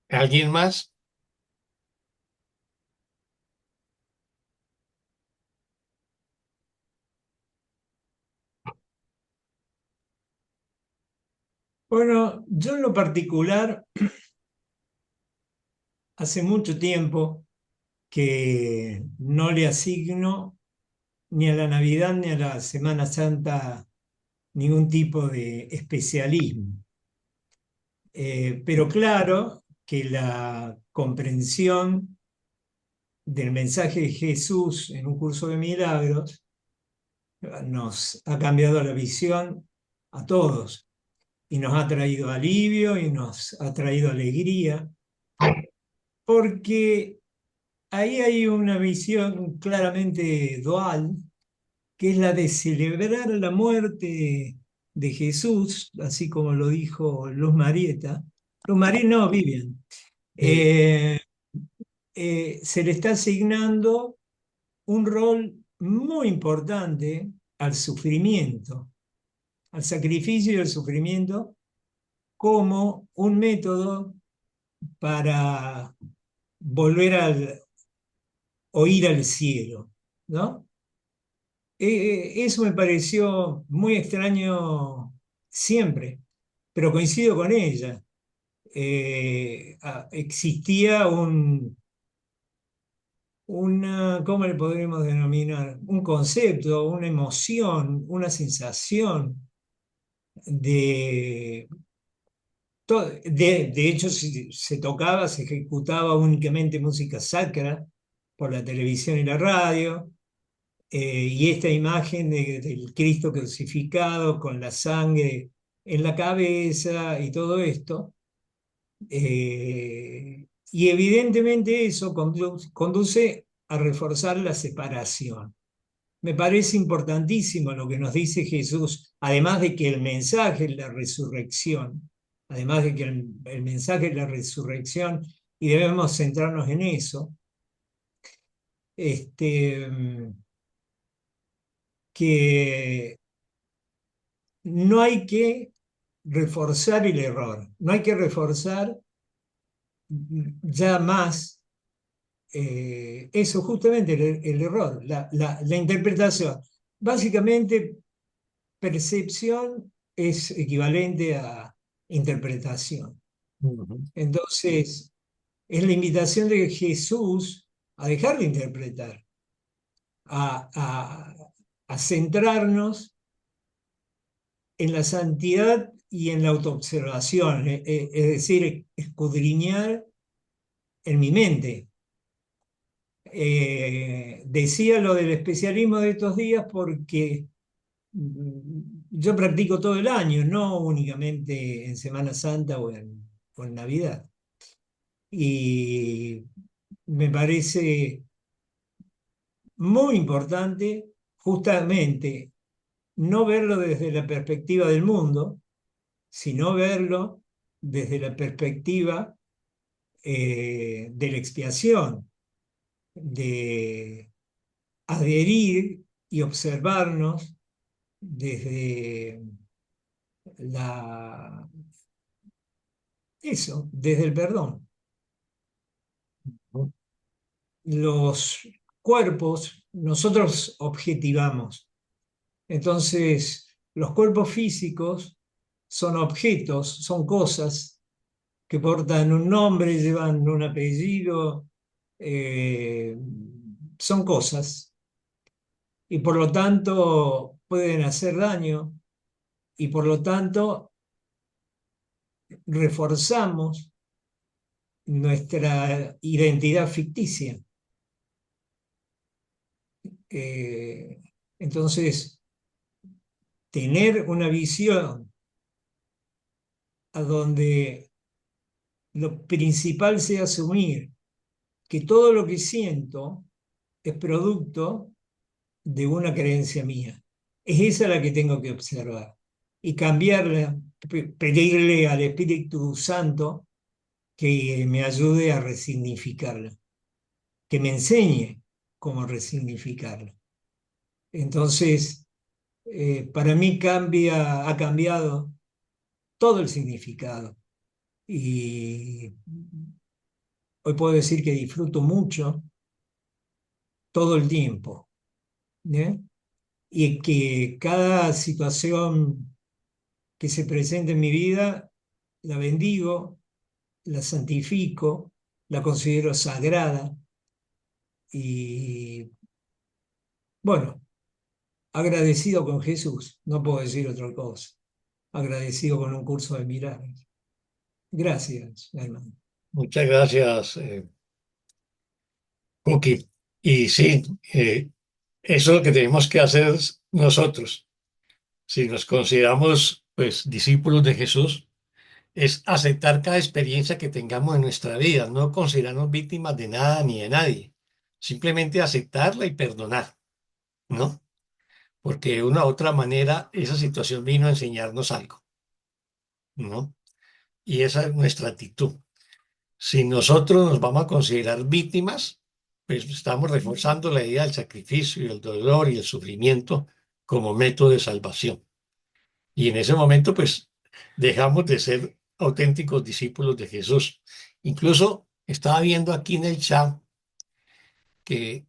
¿Alguien más? Bueno, yo en lo particular, hace mucho tiempo que no le asigno ni a la Navidad ni a la Semana Santa ningún tipo de especialismo. Pero claro que la comprensión del mensaje de Jesús en un curso de milagros nos ha cambiado la visión a todos y nos ha traído alivio y nos ha traído alegría, porque ahí hay una visión claramente dual, que es la de celebrar la muerte de Jesús, así como lo dijo Luz Marieta. Luz Marieta, no, Vivian. Sí. Eh, Se le está asignando un rol muy importante al sufrimiento, al sacrificio y al sufrimiento como un método para volver o ir al cielo, ¿no? Eso me pareció muy extraño siempre, pero coincido con ella. Existía ¿cómo le podríamos denominar? Un concepto, una emoción, una sensación de... De hecho, se tocaba, se ejecutaba únicamente música sacra por la televisión y la radio. Y esta imagen del Cristo crucificado con la sangre en la cabeza y todo esto. Y evidentemente eso conduce a reforzar la separación. Me parece importantísimo lo que nos dice Jesús, además de que el mensaje es la resurrección, además de que el mensaje es la resurrección, y debemos centrarnos en eso, este, que no hay que reforzar el error, no hay que reforzar ya más eso, justamente el error, la interpretación. Básicamente, percepción es equivalente a interpretación. Ujú. Entonces, es la invitación de Jesús a dejar de interpretar, a, a, a centrarnos en la santidad y en la autoobservación, es decir, escudriñar en mi mente. Decía lo del especialismo de estos días porque yo practico todo el año, no únicamente en Semana Santa o en Navidad. Y me parece muy importante justamente no verlo desde la perspectiva del mundo, sino verlo desde la perspectiva de la expiación, de adherir y observarnos desde la, eso, desde el perdón. ¿no? Los cuerpos, nosotros objetivamos. Entonces, los cuerpos físicos son objetos, son cosas que portan un nombre, llevan un apellido, eh, son cosas y por lo tanto pueden hacer daño y por lo tanto reforzamos nuestra identidad ficticia. Eh, entonces, tener una visión a donde lo principal sea asumir que todo lo que siento es producto de una creencia mía. Es esa la que tengo que observar y cambiarla, pedirle al Espíritu Santo que me ayude a resignificarla, que me enseñe cómo resignificarla. Entonces, para mí ha cambiado todo el significado y hoy puedo decir que disfruto mucho todo el tiempo, ¿eh? Y que cada situación que se presenta en mi vida la bendigo, la santifico, la considero sagrada y bueno, agradecido con Jesús, no puedo decir otra cosa, agradecido con un curso de milagros. Gracias, hermano. Muchas gracias, Cookie. Y sí, eso es lo que tenemos que hacer nosotros. Si nos consideramos, pues, discípulos de Jesús, es aceptar cada experiencia que tengamos en nuestra vida, no considerarnos víctimas de nada ni de nadie, simplemente aceptarla y perdonar, ¿no? Porque de una u otra manera esa situación vino a enseñarnos algo, ¿no? Y esa es nuestra actitud. Si nosotros nos vamos a considerar víctimas, pues estamos reforzando la idea del sacrificio y el dolor y el sufrimiento como método de salvación. Y en ese momento, pues, dejamos de ser auténticos discípulos de Jesús. Incluso estaba viendo aquí en el chat que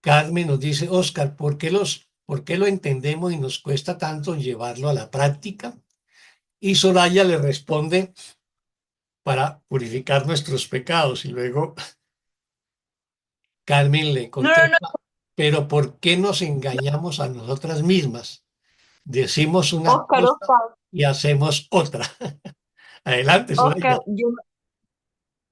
Carmen nos dice, Oscar, por qué lo entendemos y nos cuesta tanto llevarlo a la práctica? Y Soraya le responde, para purificar nuestros pecados. Y luego Carmen le No, no, no, contesta, pero ¿por qué nos engañamos a nosotras mismas? Decimos una Oscar, cosa Oscar, y hacemos otra. Adelante, Soraya. Oscar,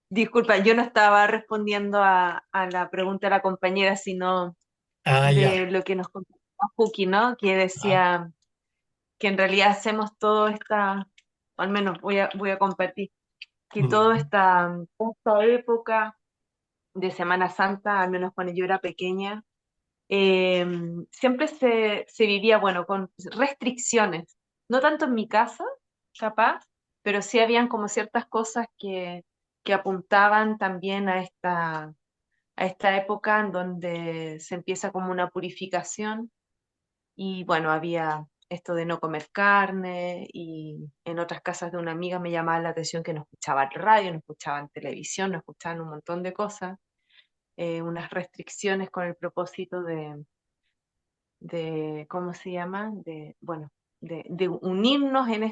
disculpa, yo no estaba respondiendo a la pregunta de la compañera, sino Ah, ya. de lo que nos contaba Cookie, ¿no? Que Ah, decía que en realidad hacemos todo esta, o al menos voy a compartir, que toda mm, esta época de Semana Santa, al menos cuando yo era pequeña, eh, siempre se vivía, bueno, con restricciones, no tanto en mi casa, capaz, pero sí habían como ciertas cosas que apuntaban también a esta época en donde se empieza como una purificación y bueno, había esto de no comer carne y en otras casas de una amiga me llamaba la atención que no escuchaban radio, no escuchaban televisión, no escuchaban un montón de cosas, unas restricciones con el propósito ¿cómo se llama? Bueno, de unirnos en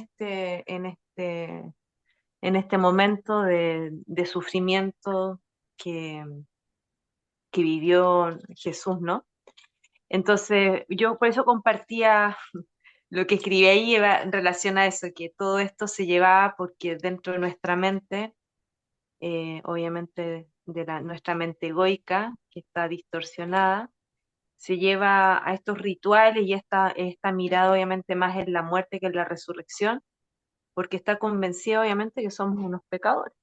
este momento de sufrimiento que, que vivió Jesús, ¿no? Entonces, yo por eso compartía lo que escribí ahí en relación a eso, que todo esto se llevaba porque dentro de nuestra mente, obviamente nuestra mente egoica, que está distorsionada, se lleva a estos rituales y esta mirada obviamente más en la muerte que en la resurrección, porque está convencida obviamente que somos unos pecadores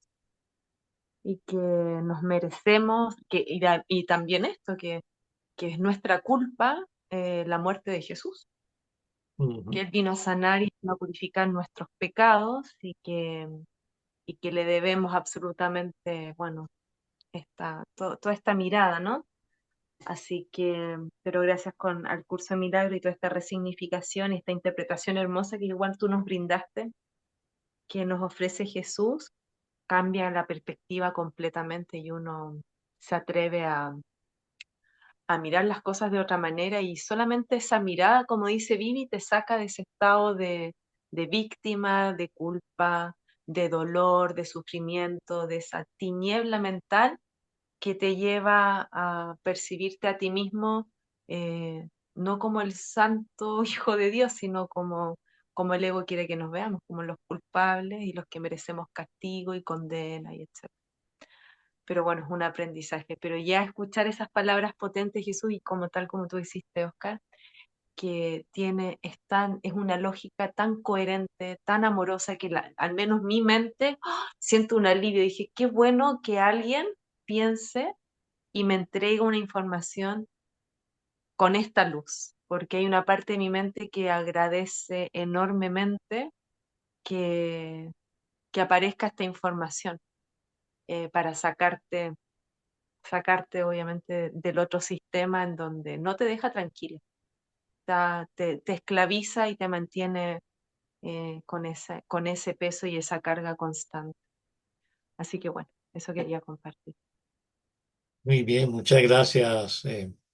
y que nos merecemos, y también esto, que es nuestra culpa la muerte de Jesús, que Él vino a sanar y a purificar nuestros pecados y que le debemos absolutamente, bueno, toda esta mirada, ¿no? Así que, pero gracias al curso de milagro y toda esta resignificación y esta interpretación hermosa que igual tú nos brindaste, que nos ofrece Jesús, cambia la perspectiva completamente y uno se atreve a mirar las cosas de otra manera y solamente esa mirada, como dice Vivi, te saca de ese estado de víctima, de culpa, de dolor, de sufrimiento, de esa tiniebla mental que te lleva a percibirte a ti mismo no como el santo hijo de Dios, sino como el ego quiere que nos veamos, como los culpables y los que merecemos castigo y condena y etc. Pero bueno, es un aprendizaje. Pero ya escuchar esas palabras potentes, Jesús, y como tal como tú hiciste, Oscar, que es una lógica tan coherente, tan amorosa, que al menos mi mente siento un alivio. Dije, qué bueno que alguien piense y me entrega una información con esta luz, porque hay una parte de mi mente que agradece enormemente que, que aparezca esta información para sacarte obviamente del otro sistema en donde no te deja tranquila, te esclaviza y te mantiene con ese peso y esa carga constante. Así que bueno, eso quería compartir. Muy bien, muchas gracias,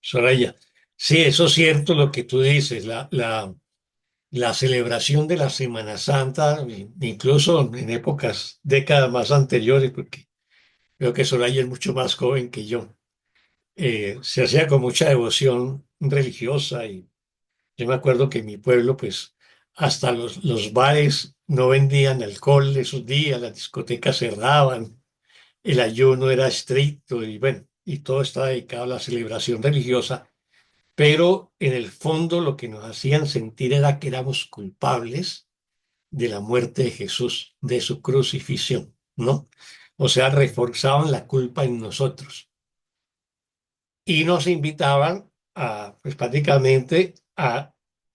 Soraya. Sí, eso es cierto lo que tú dices, la celebración de la Semana Santa, incluso en épocas, décadas más anteriores, porque veo que Soraya es mucho más joven que yo, se hacía con mucha devoción religiosa y yo me acuerdo que en mi pueblo, pues, hasta los bares no vendían alcohol esos días, las discotecas cerraban, el ayuno era estricto y bueno, y todo estaba dedicado a la celebración religiosa, pero en el fondo lo que nos hacían sentir era que éramos culpables de la muerte de Jesús, de su crucifixión, ¿no? O sea, reforzaban la culpa en nosotros y nos invitaban pues prácticamente a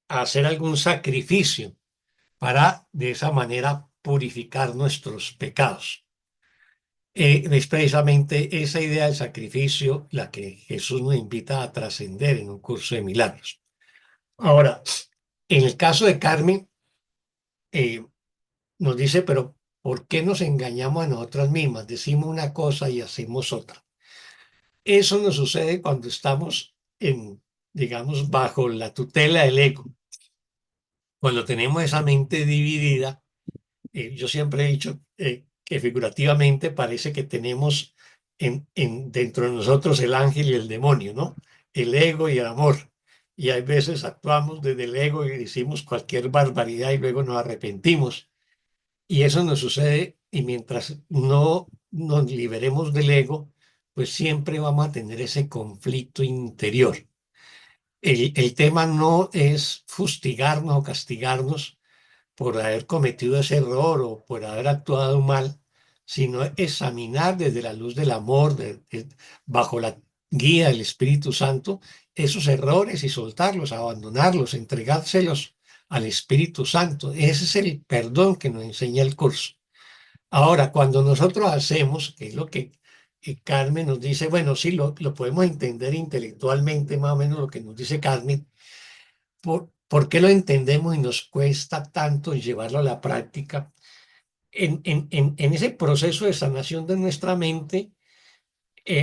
hacer algún sacrificio para de esa manera purificar nuestros pecados. Es precisamente esa idea del sacrificio la que Jesús nos invita a trascender en un curso de milagros. Ahora, en el caso de Carmen, eh, nos dice, pero ¿por qué nos engañamos a nosotras mismas? Decimos una cosa y hacemos otra. Eso nos sucede cuando estamos digamos, bajo la tutela del ego. Cuando tenemos esa mente dividida, yo siempre he dicho que figurativamente parece que tenemos dentro de nosotros el ángel y el demonio, ¿no? El ego y el amor. Y hay veces actuamos desde el ego y decimos cualquier barbaridad y luego nos arrepentimos. Y eso nos sucede y mientras no nos liberemos del ego, pues siempre vamos a tener ese conflicto interior. El tema no es fustigarnos o castigarnos por haber cometido ese error o por haber actuado mal, sino examinar desde la luz del amor, bajo la guía del Espíritu Santo, esos errores y soltarlos, abandonarlos, entregárselos al Espíritu Santo. Ese es el perdón que nos enseña el curso. Ahora, cuando nosotros hacemos, que es lo que Carmen nos dice, bueno, sí, lo podemos entender intelectualmente, más o menos lo que nos dice Carmen, ¿por qué lo entendemos y nos cuesta tanto llevarlo a la práctica? En ese proceso de sanación de nuestra mente,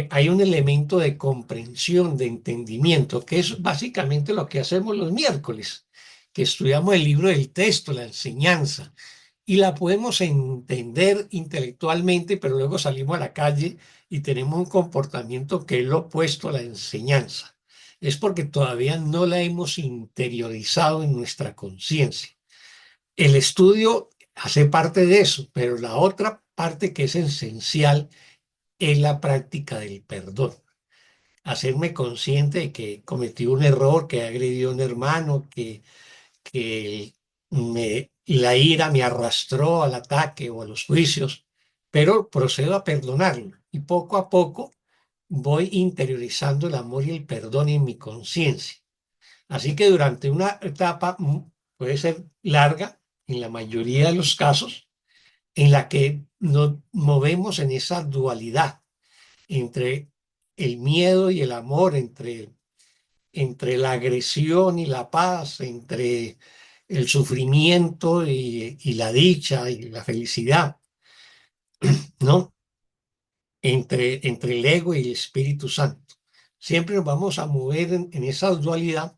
hay un elemento de comprensión, de entendimiento, que es básicamente lo que hacemos los miércoles, que estudiamos el libro del texto, la enseñanza, y la podemos entender intelectualmente, pero luego salimos a la calle y tenemos un comportamiento que es lo opuesto a la enseñanza. Es porque todavía no la hemos interiorizado en nuestra conciencia. El estudio hace parte de eso, pero la otra parte que es esencial es la práctica del perdón. hacerme consciente de que cometí un error, que agredí a un hermano, que la ira me arrastró al ataque o a los juicios, pero procedo a perdonarlo y poco a poco voy interiorizando el amor y el perdón en mi conciencia. Así que durante una etapa puede ser larga, en la mayoría de los casos, en la que nos movemos en esa dualidad entre el miedo y el amor, entre la agresión y la paz, entre el sufrimiento y la dicha y la felicidad, ¿no? Entre el ego y el Espíritu Santo. Siempre nos vamos a mover en esa dualidad,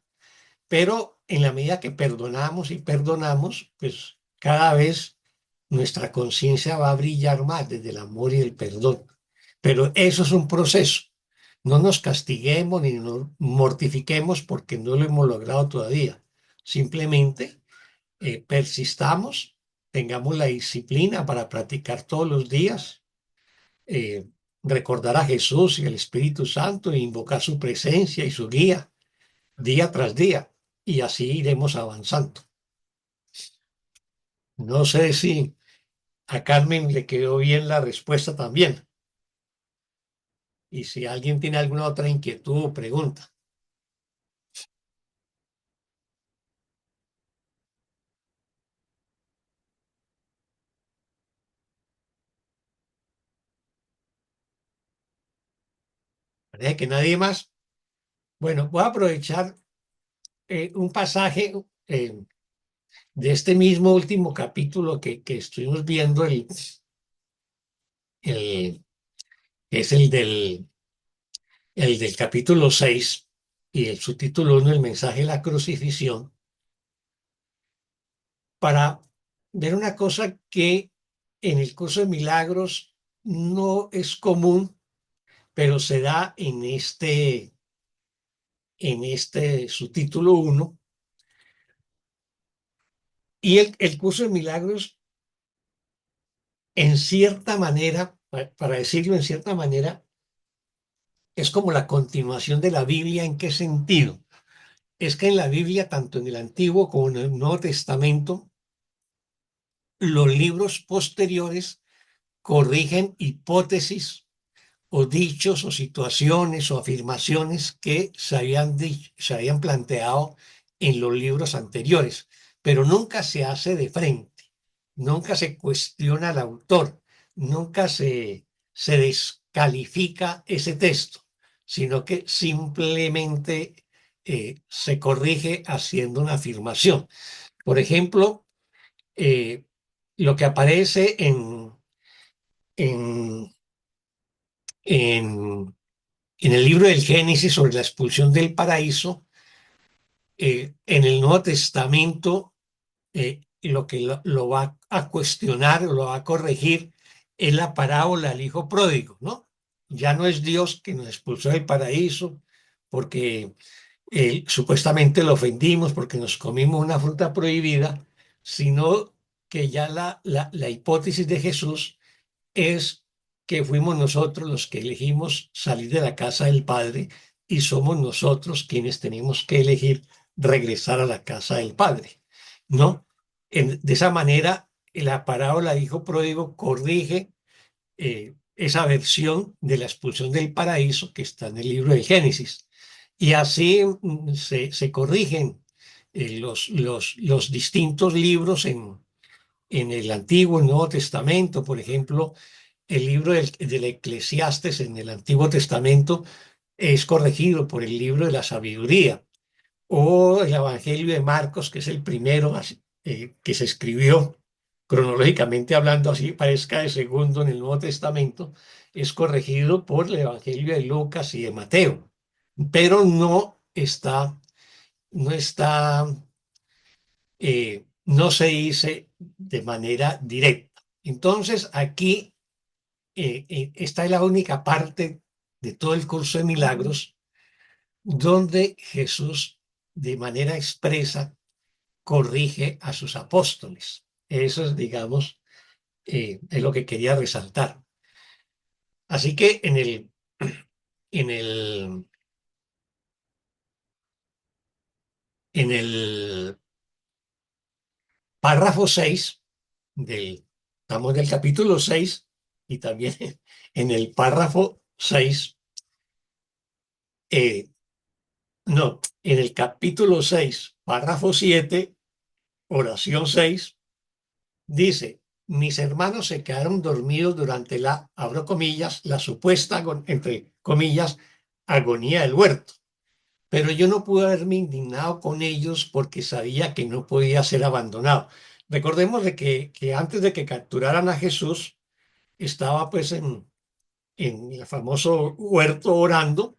pero en la medida que perdonamos y perdonamos, pues cada vez nuestra conciencia va a brillar más desde el amor y el perdón. Pero eso es un proceso. No nos castiguemos ni nos mortifiquemos porque no lo hemos logrado todavía. Simplemente persistamos, tengamos la disciplina para practicar todos los días, eh, recordar a Jesús y al Espíritu Santo e invocar su presencia y su guía día tras día. Y así iremos avanzando. No sé si a Carmen le quedó bien la respuesta también. Y si alguien tiene alguna otra inquietud o pregunta. Parece que nadie más. Bueno, voy a aprovechar un pasaje de este mismo último capítulo que estuvimos viendo, el, es el del capítulo 6 y el subtítulo 1, el mensaje de la crucifixión, para ver una cosa que en el curso de milagros no es común, pero se da en este subtítulo 1. Y el curso de milagros, en cierta manera, para decirlo en cierta manera, es como la continuación de la Biblia. ¿En qué sentido? Es que en la Biblia, tanto en el Antiguo como en el Nuevo Testamento, los libros posteriores corrigen hipótesis o dichos o situaciones o afirmaciones que se habían planteado en los libros anteriores, pero nunca se hace de frente, nunca se cuestiona al autor, nunca se descalifica ese texto, sino que simplemente se corrige haciendo una afirmación. Por ejemplo, eh, lo que aparece en, en en el libro del Génesis sobre la expulsión del paraíso, en el Nuevo Testamento, lo que lo va a cuestionar o lo va a corregir es la parábola del hijo pródigo, ¿no? Ya no es Dios que nos expulsó del paraíso porque supuestamente lo ofendimos porque nos comimos una fruta prohibida, sino que ya la hipótesis de Jesús es que fuimos nosotros los que elegimos salir de la casa del Padre y somos nosotros quienes tenemos que elegir regresar a la casa del Padre, ¿no? De esa manera, la parábola del hijo pródigo corrige esa versión de la expulsión del paraíso que está en el libro de Génesis. Y así se corrigen los distintos libros en el Antiguo y Nuevo Testamento. Por ejemplo, el libro del Eclesiastes en el Antiguo Testamento es corregido por el libro de la sabiduría, o el Evangelio de Marcos, que es el primero que se escribió cronológicamente hablando, así parezca de segundo en el Nuevo Testamento, es corregido por el Evangelio de Lucas y de Mateo, pero no se dice de manera directa. Entonces, aquí esta es la única parte de todo el curso de milagros donde Jesús de manera expresa corrige a sus apóstoles. Eso es, digamos, es lo que quería resaltar. Así que en el En el párrafo 6 estamos en el capítulo 6 y también en el párrafo 6, no, en el capítulo 6, párrafo 7, oración 6, dice, mis hermanos se quedaron dormidos durante abro comillas, la supuesta, entre comillas, agonía del huerto. Pero yo no pude haberme indignado con ellos porque sabía que no podía ser abandonado. Recordemos de que antes de que capturaran a Jesús, estaba pues en el famoso huerto orando,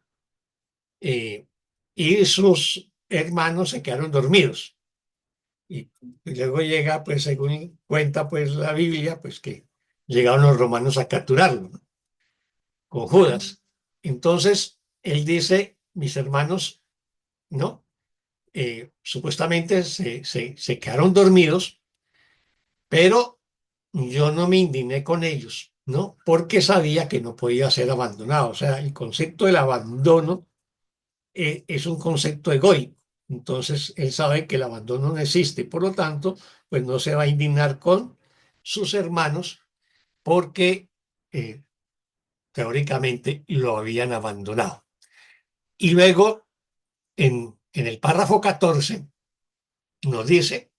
eh, y sus hermanos se quedaron dormidos. Y luego llega, pues según cuenta pues la Biblia, pues que llegaron los romanos a capturarlo, ¿no? Con Judas. Entonces, él dice, mis hermanos, ¿no? Supuestamente se quedaron dormidos, pero yo no me indigné con ellos, ¿no? Porque sabía que no podía ser abandonado. O sea, el concepto del abandono es un concepto egoico. Entonces, él sabe que el abandono no existe. Por lo tanto, pues no se va a indignar con sus hermanos porque eh, teóricamente lo habían abandonado. Y luego, en el párrafo 14, nos dice,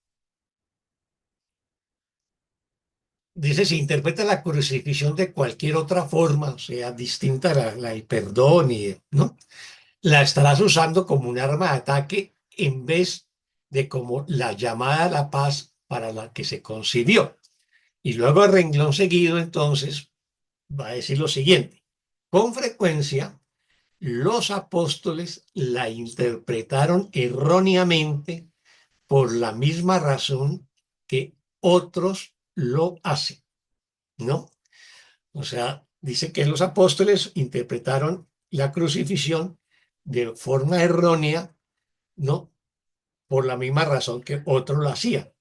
si interpreta la crucifixión de cualquier otra forma, o sea, distinta a la del perdón, ¿no? La estarás usando como un arma de ataque en vez de como la llamada a la paz para la que se concibió. Y luego a renglón seguido, entonces, va a decir lo siguiente. Con frecuencia, los apóstoles la interpretaron erróneamente por la misma razón que otros lo hacen, ¿no? O sea, dice que los apóstoles interpretaron la crucifixión de forma errónea, ¿no? Por la misma razón que otros lo hacían.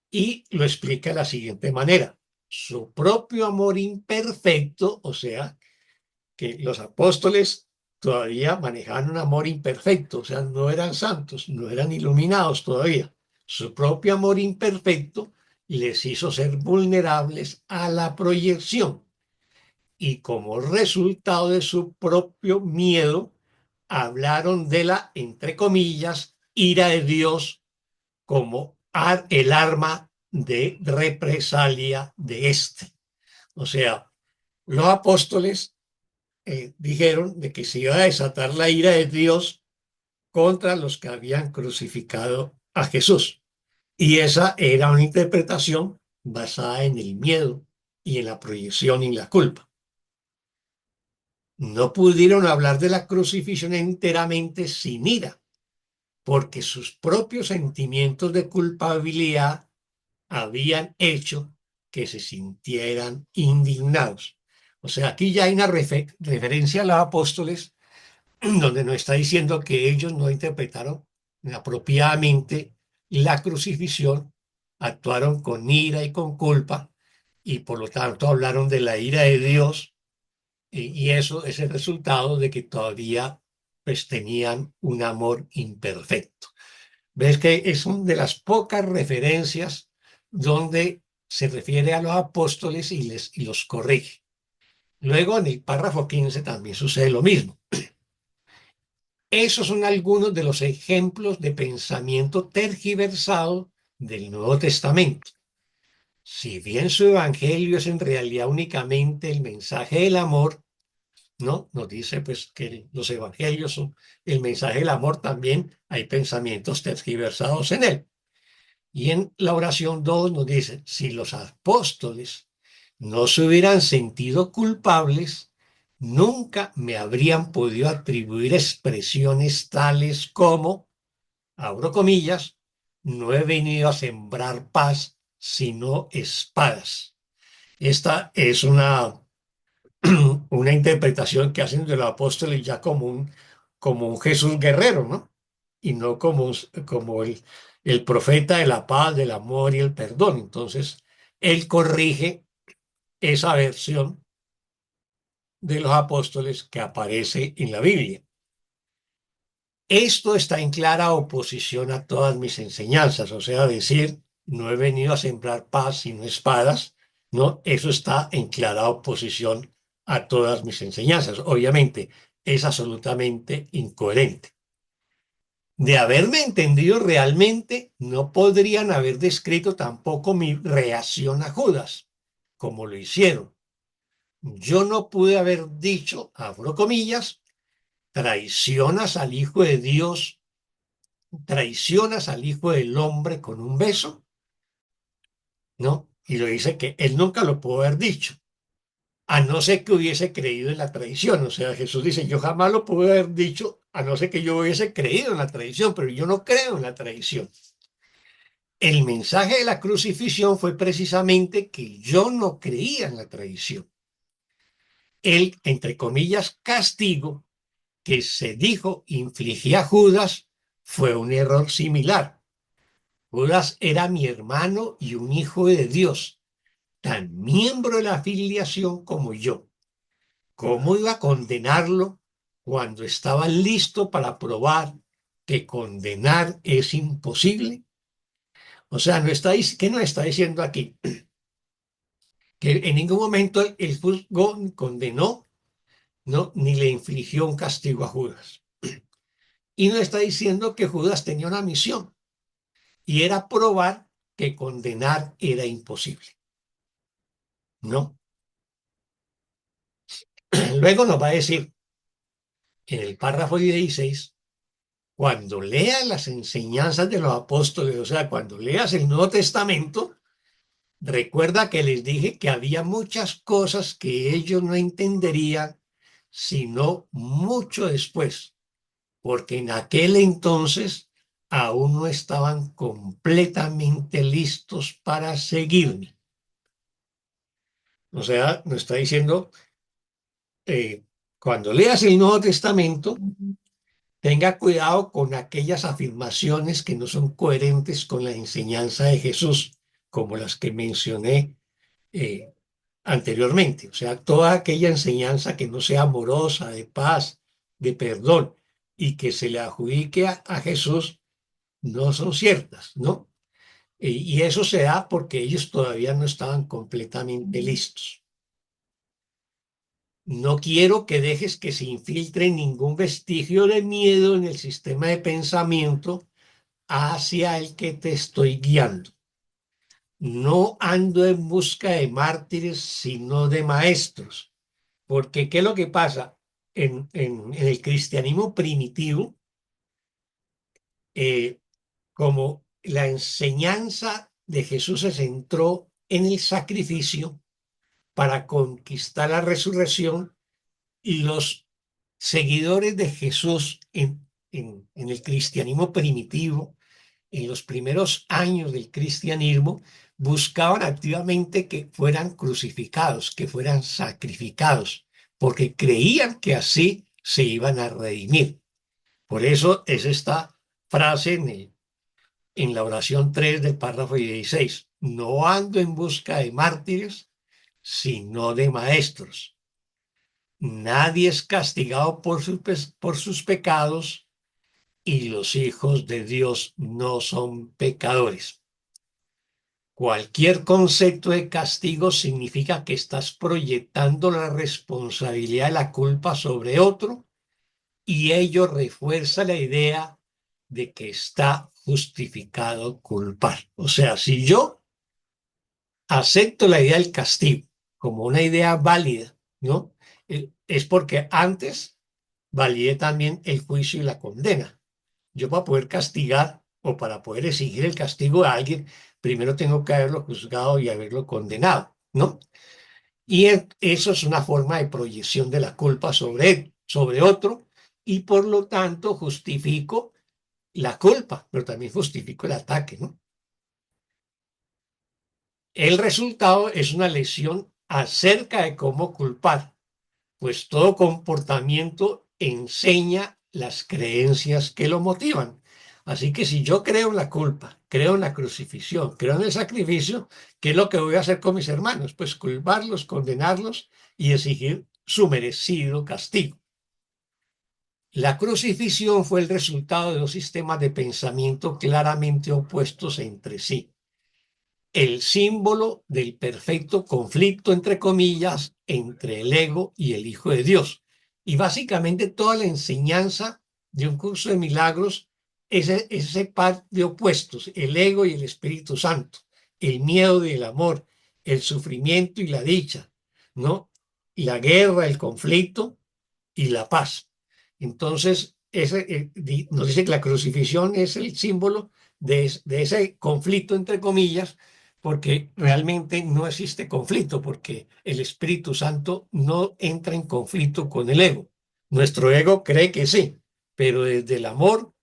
Y lo explica de la siguiente manera. Su propio amor imperfecto, o sea, que los apóstoles todavía manejaban un amor imperfecto, o sea, no eran santos, no eran iluminados todavía. Su propio amor imperfecto les hizo ser vulnerables a la proyección y como resultado de su propio miedo, hablaron de la, entre comillas, ira de Dios como el arma de represalia de éste. O sea, los apóstoles dijeron de que se iba a desatar la ira de Dios contra los que habían crucificado a Jesús. Y esa era una interpretación basada en el miedo y en la proyección y la culpa. No pudieron hablar de la crucifixión enteramente sin ira, porque sus propios sentimientos de culpabilidad habían hecho que se sintieran indignados. O sea, aquí ya hay una referencia a los apóstoles donde nos está diciendo que ellos no interpretaron apropiadamente la crucifixión, actuaron con ira y con culpa, y por lo tanto hablaron de la ira de Dios, y eso es el resultado de que todavía pues tenían un amor imperfecto. Ves que es una de las pocas referencias donde se refiere a los apóstoles y los corrige. Luego en el párrafo 15 también sucede lo mismo. Esos son algunos de los ejemplos de pensamiento tergiversado del Nuevo Testamento. Si bien su evangelio es en realidad únicamente el mensaje del amor, ¿no? Nos dice pues que los evangelios son el mensaje del amor, también hay pensamientos tergiversados en él. Y en la oración 2 nos dice, si los apóstoles no se hubieran sentido culpables, nunca me habrían podido atribuir expresiones tales como, abro comillas, no he venido a sembrar paz, sino espadas. Esta es una interpretación que hacen de los apóstoles ya como un Jesús guerrero, ¿no? Y no como el profeta de la paz, del amor y el perdón. Entonces, él corrige esa versión de los apóstoles que aparece en la Biblia. Esto está en clara oposición a todas mis enseñanzas, o sea, decir, no he venido a sembrar paz sino espadas, ¿no? Eso está en clara oposición a todas mis enseñanzas. Obviamente, es absolutamente incoherente. De haberme entendido realmente, no podrían haber descrito tampoco mi reacción a Judas, como lo hicieron. Yo no pude haber dicho, abro comillas, traicionas al Hijo de Dios, traicionas al Hijo del Hombre con un beso, ¿no? Y lo dice que él nunca lo pudo haber dicho, a no ser que hubiese creído en la traición. O sea, Jesús dice, yo jamás lo pude haber dicho, a no ser que yo hubiese creído en la traición, pero yo no creo en la traición. El mensaje de la crucifixión fue precisamente que yo no creía en la traición. El, entre comillas, castigo que se dijo infligía a Judas fue un error similar. Judas era mi hermano y un hijo de Dios, tan miembro de la filiación como yo. ¿Cómo iba a condenarlo cuando estaba listo para probar que condenar es imposible? O sea, ¿qué nos está diciendo aquí? Que en ningún momento él juzgó, ni condenó, ¿no? Ni le infligió un castigo a Judas. Y no está diciendo que Judas tenía una misión, y era probar que condenar era imposible. No. Luego nos va a decir en el párrafo 16, cuando leas las enseñanzas de los apóstoles, o sea, cuando leas el Nuevo Testamento, recuerda que les dije que había muchas cosas que ellos no entenderían sino mucho después, porque en aquel entonces aún no estaban completamente listos para seguirme. O sea, nos está diciendo, cuando leas el Nuevo Testamento, tenga cuidado con aquellas afirmaciones que no son coherentes con la enseñanza de Jesús, como las que mencioné eh, anteriormente. O sea, toda aquella enseñanza que no sea amorosa, de paz, de perdón, y que se le adjudique a Jesús, no son ciertas, ¿no? Y eso se da porque ellos todavía no estaban completamente listos. No quiero que dejes que se infiltre ningún vestigio de miedo en el sistema de pensamiento hacia el que te estoy guiando. No ando en busca de mártires, sino de maestros. Porque, ¿qué es lo que pasa? En el cristianismo primitivo, como la enseñanza de Jesús se centró en el sacrificio para conquistar la resurrección, y los seguidores de Jesús en el cristianismo primitivo, en los primeros años del cristianismo, buscaban activamente que fueran crucificados, que fueran sacrificados, porque creían que así se iban a redimir. Por eso es esta frase en la oración 3 del párrafo 16. No ando en busca de mártires, sino de maestros. Nadie es castigado por sus pecados, y los hijos de Dios no son pecadores. Cualquier concepto de castigo significa que estás proyectando la responsabilidad de la culpa sobre otro, y ello refuerza la idea de que está justificado culpar. O sea, si yo acepto la idea del castigo como una idea válida, ¿no? Es porque antes validé también el juicio y la condena. Yo, para poder castigar o para poder exigir el castigo a alguien, primero tengo que haberlo juzgado y haberlo condenado, ¿no? Y eso es una forma de proyección de la culpa sobre él, sobre otro, y por lo tanto justifico la culpa, pero también justifico el ataque, ¿no? El resultado es una lección acerca de cómo culpar, pues todo comportamiento enseña las creencias que lo motivan. Así que si yo creo en la culpa, creo en la crucifixión, creo en el sacrificio, ¿qué es lo que voy a hacer con mis hermanos? Pues culparlos, condenarlos y exigir su merecido castigo. La crucifixión fue el resultado de dos sistemas de pensamiento claramente opuestos entre sí. El símbolo del perfecto conflicto, entre comillas, entre el ego y el Hijo de Dios. Y básicamente toda la enseñanza de un curso de milagros es ese par de opuestos, el ego y el Espíritu Santo, el miedo y el amor, el sufrimiento y la dicha, ¿no? La guerra, el conflicto y la paz. Entonces, nos dice que la crucifixión es el símbolo de ese conflicto, entre comillas, porque realmente no existe conflicto, porque el Espíritu Santo no entra en conflicto con el ego. Nuestro ego cree que sí, pero desde el amor,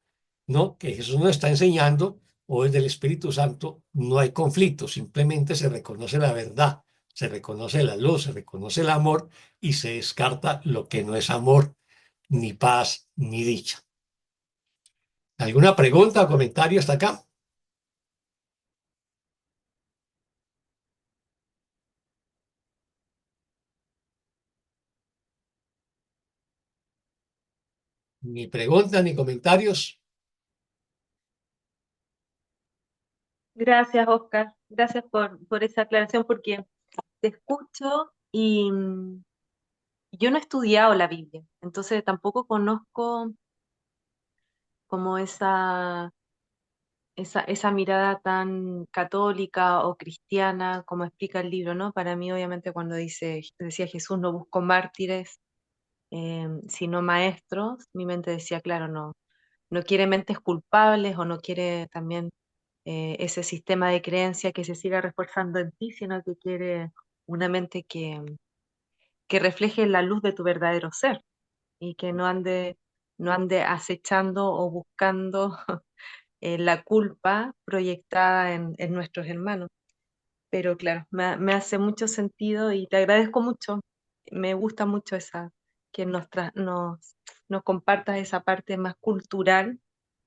¿no?, que Jesús nos está enseñando, o desde el Espíritu Santo, no hay conflicto, simplemente se reconoce la verdad, se reconoce la luz, se reconoce el amor y se descarta lo que no es amor, ni paz, ni dicha. ¿Alguna pregunta o comentario hasta acá? Ni preguntas ni comentarios. Gracias, Oscar. Gracias por esa aclaración, porque te escucho y yo no he estudiado la Biblia, entonces tampoco conozco como esa mirada tan católica o cristiana como explica el libro, ¿no? Para mí, obviamente, cuando decía Jesús, no busco mártires, sino maestros, mi mente decía, claro, no quiere mentes culpables o no quiere también ese sistema de creencia que se siga reforzando en ti, sino que quiere una mente que refleje la luz de tu verdadero ser y que no ande acechando o buscando la culpa proyectada en nuestros hermanos. Pero claro, me hace mucho sentido y te agradezco mucho. Me gusta mucho que nos compartas esa parte más cultural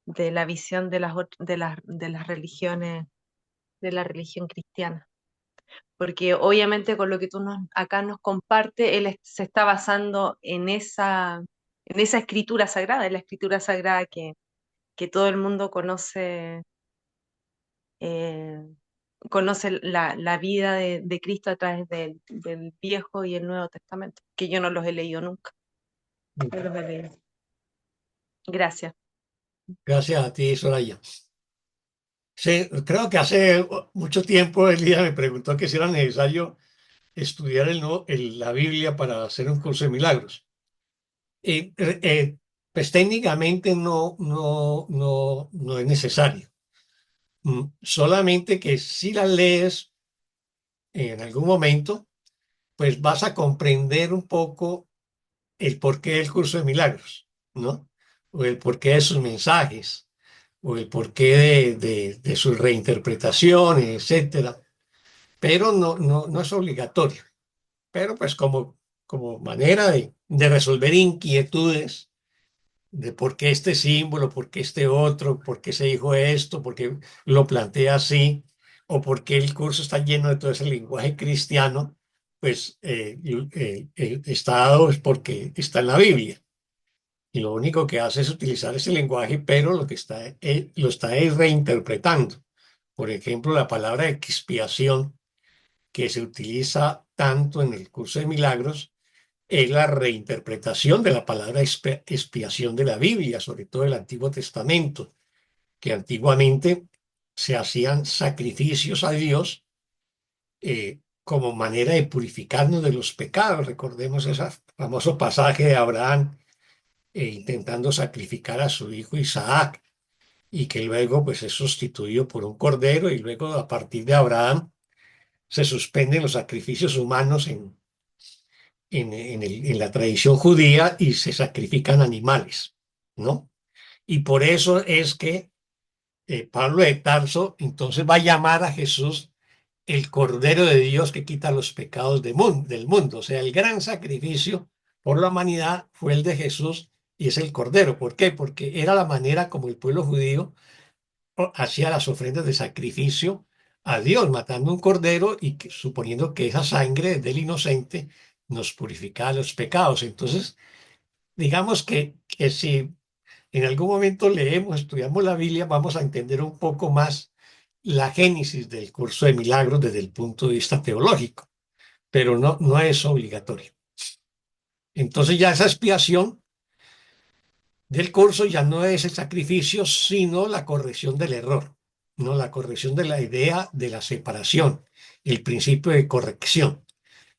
de la visión de las religiones, de la religión cristiana. Porque obviamente con lo que tú acá nos compartes, él se está basando en esa escritura sagrada, en la escritura sagrada que todo el mundo eh, conoce la vida de Cristo a través del Viejo y el Nuevo Testamento, que yo no los he leído nunca. No los he leído. Gracias. Gracias a ti, Soraya. Sí, creo que hace mucho tiempo Elías me preguntó que si era necesario estudiar la Biblia para hacer un curso de milagros. Pues técnicamente no es necesario. Solamente que si la lees en algún momento, pues vas a comprender un poco el porqué del curso de milagros, ¿no? O el porqué de sus mensajes, o el porqué de sus reinterpretaciones, etcétera. Pero no es obligatorio. Pero pues como manera de resolver inquietudes de por qué este símbolo, por qué este otro, por qué se dijo esto, por qué lo plantea así, o por qué el curso está lleno de todo ese lenguaje cristiano, pues está dado es porque está en la Biblia. Y lo único que hace es utilizar ese lenguaje, pero lo está reinterpretando. Por ejemplo, la palabra expiación, que se utiliza tanto en el curso de milagros, es la reinterpretación de la palabra expiación de la Biblia, sobre todo el Antiguo Testamento, que antiguamente se hacían sacrificios a Dios como manera de purificarnos de los pecados. Recordemos ese famoso pasaje de Abraham intentando sacrificar a su hijo Isaac y que luego pues es sustituido por un cordero y luego a partir de Abraham se suspenden los sacrificios humanos en la tradición judía y se sacrifican animales, ¿no? Y por eso es que Pablo de Tarso entonces va a llamar a Jesús el Cordero de Dios que quita los pecados del mundo. O sea, el gran sacrificio por la humanidad fue el de Jesús y es el Cordero. ¿Por qué? Porque era la manera como el pueblo judío hacía las ofrendas de sacrificio a Dios, matando un cordero y suponiendo que esa sangre del inocente nos purificaba los pecados. Entonces, digamos que si en algún momento leemos, estudiamos la Biblia, vamos a entender un poco más la génesis del curso de milagros desde el punto de vista teológico, pero no es obligatorio. Entonces ya esa expiación del curso ya no es el sacrificio, sino la corrección del error, no la corrección de la idea de la separación, el principio de corrección.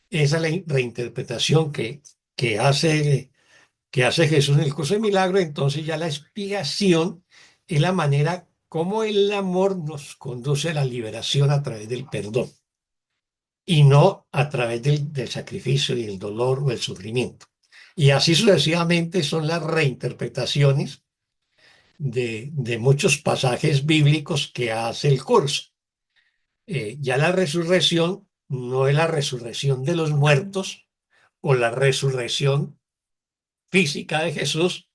Esa es la reinterpretación que hace, que hace Jesús en el curso de milagro. Entonces ya la expiación es la manera como el amor nos conduce a la liberación a través del perdón y no a través del sacrificio y el dolor o el sufrimiento. Y así sucesivamente son las reinterpretaciones de muchos pasajes bíblicos que hace el curso. Ya la resurrección no es la resurrección de los muertos o la resurrección física de Jesús,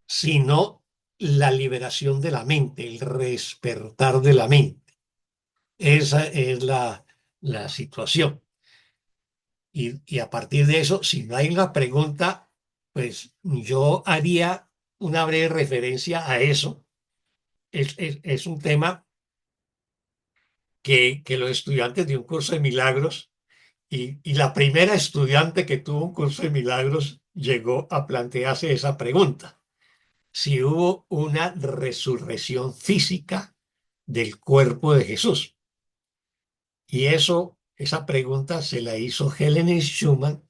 sino la liberación de la mente, el despertar de la mente. Esa es la situación. Y a partir de eso, si no hay una pregunta, pues yo haría una breve referencia a eso. Es un tema que los estudiantes de un curso de milagros y la primera estudiante que tuvo un curso de milagros llegó a plantearse esa pregunta: si hubo una resurrección física del cuerpo de Jesús. Y esa pregunta se la hizo Helen Schumann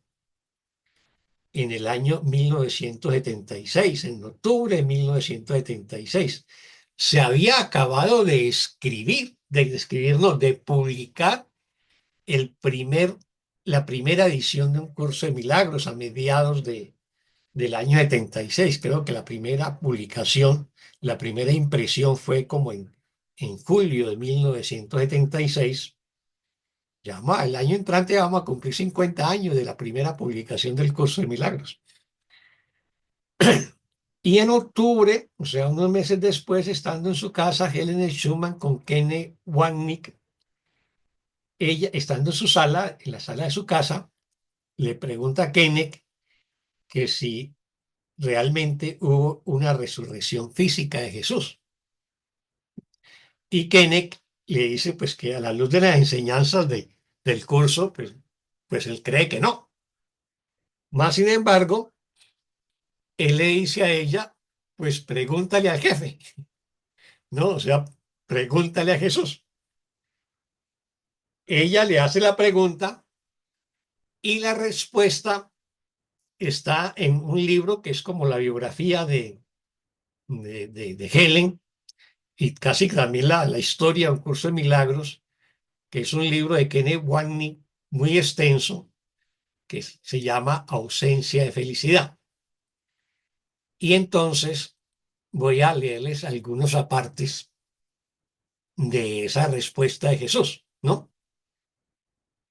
en el año 1976, en octubre de 1976. Se había acabado de no, de publicar la primera edición de un curso de milagros a mediados del año 76. Creo que la primera publicación, la primera impresión fue como en julio de 1976. El año entrante vamos a cumplir 50 años de la primera publicación del curso de milagros. Y en octubre, o sea, unos meses después, estando en su casa, Helen Schumann con Kenneth Wapnick, ella, estando en su sala, en la sala de su casa, le pregunta a Kenneth que si realmente hubo una resurrección física de Jesús. Y Kenneth le dice pues que a la luz de las enseñanzas del curso, pues él cree que no. Más sin embargo, él le dice a ella, pues pregúntale al jefe, ¿no? O sea, pregúntale a Jesús. Ella le hace la pregunta y la respuesta está en un libro que es como la biografía de Helen, y casi también la historia de un curso de milagros, que es un libro de Kenneth Wapnick muy extenso, que se llama Ausencia de Felicidad. Y entonces voy a leerles algunos apartes de esa respuesta de Jesús, ¿no?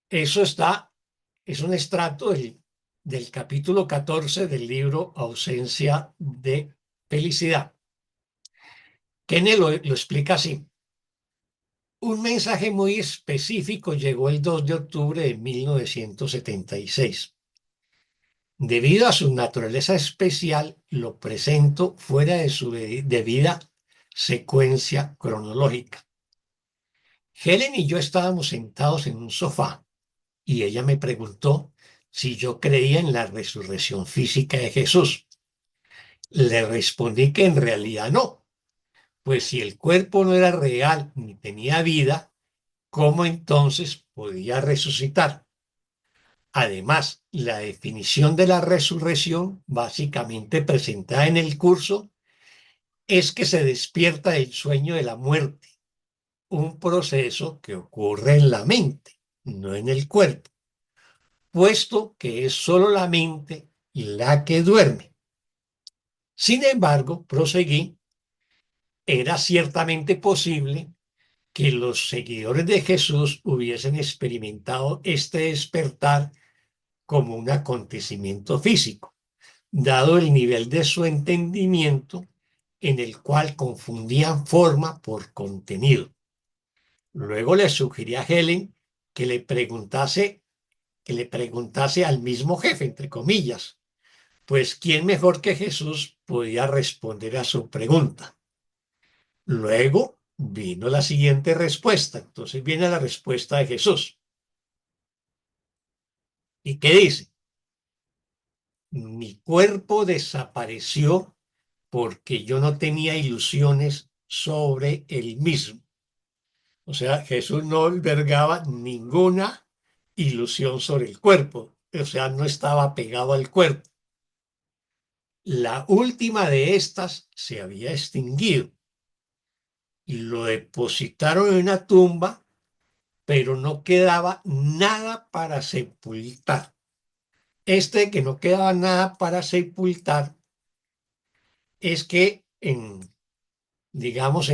Eso es un extracto del capítulo 14 del libro Ausencia de Felicidad. Kenneth lo explica así. Un mensaje muy específico llegó el 2 de octubre de 1976. Debido a su naturaleza especial, lo presento fuera de su debida secuencia cronológica. Helen y yo estábamos sentados en un sofá y ella me preguntó si yo creía en la resurrección física de Jesús. Le respondí que en realidad no, pues si el cuerpo no era real ni tenía vida, ¿cómo entonces podía resucitar? Además, la definición de la resurrección, básicamente presentada en el curso, es que se despierta del sueño de la muerte, un proceso que ocurre en la mente, no en el cuerpo, puesto que es solo la mente la que duerme. Sin embargo, proseguí, era ciertamente posible que los seguidores de Jesús hubiesen experimentado este despertar como un acontecimiento físico, dado el nivel de su entendimiento en el cual confundían forma por contenido. Luego le sugerí a Helen que le preguntase al mismo jefe, entre comillas, Pues, ¿quién mejor que Jesús podía responder a su pregunta? Luego vino la siguiente respuesta. Entonces viene la respuesta de Jesús. ¿Y qué dice? Mi cuerpo desapareció porque yo no tenía ilusiones sobre el mismo. O sea, Jesús no albergaba ninguna ilusión sobre el cuerpo. O sea, no estaba pegado al cuerpo. La última de estas se había extinguido y lo depositaron en una tumba, pero no quedaba nada para sepultar. Que no quedaba nada para sepultar es que digamos,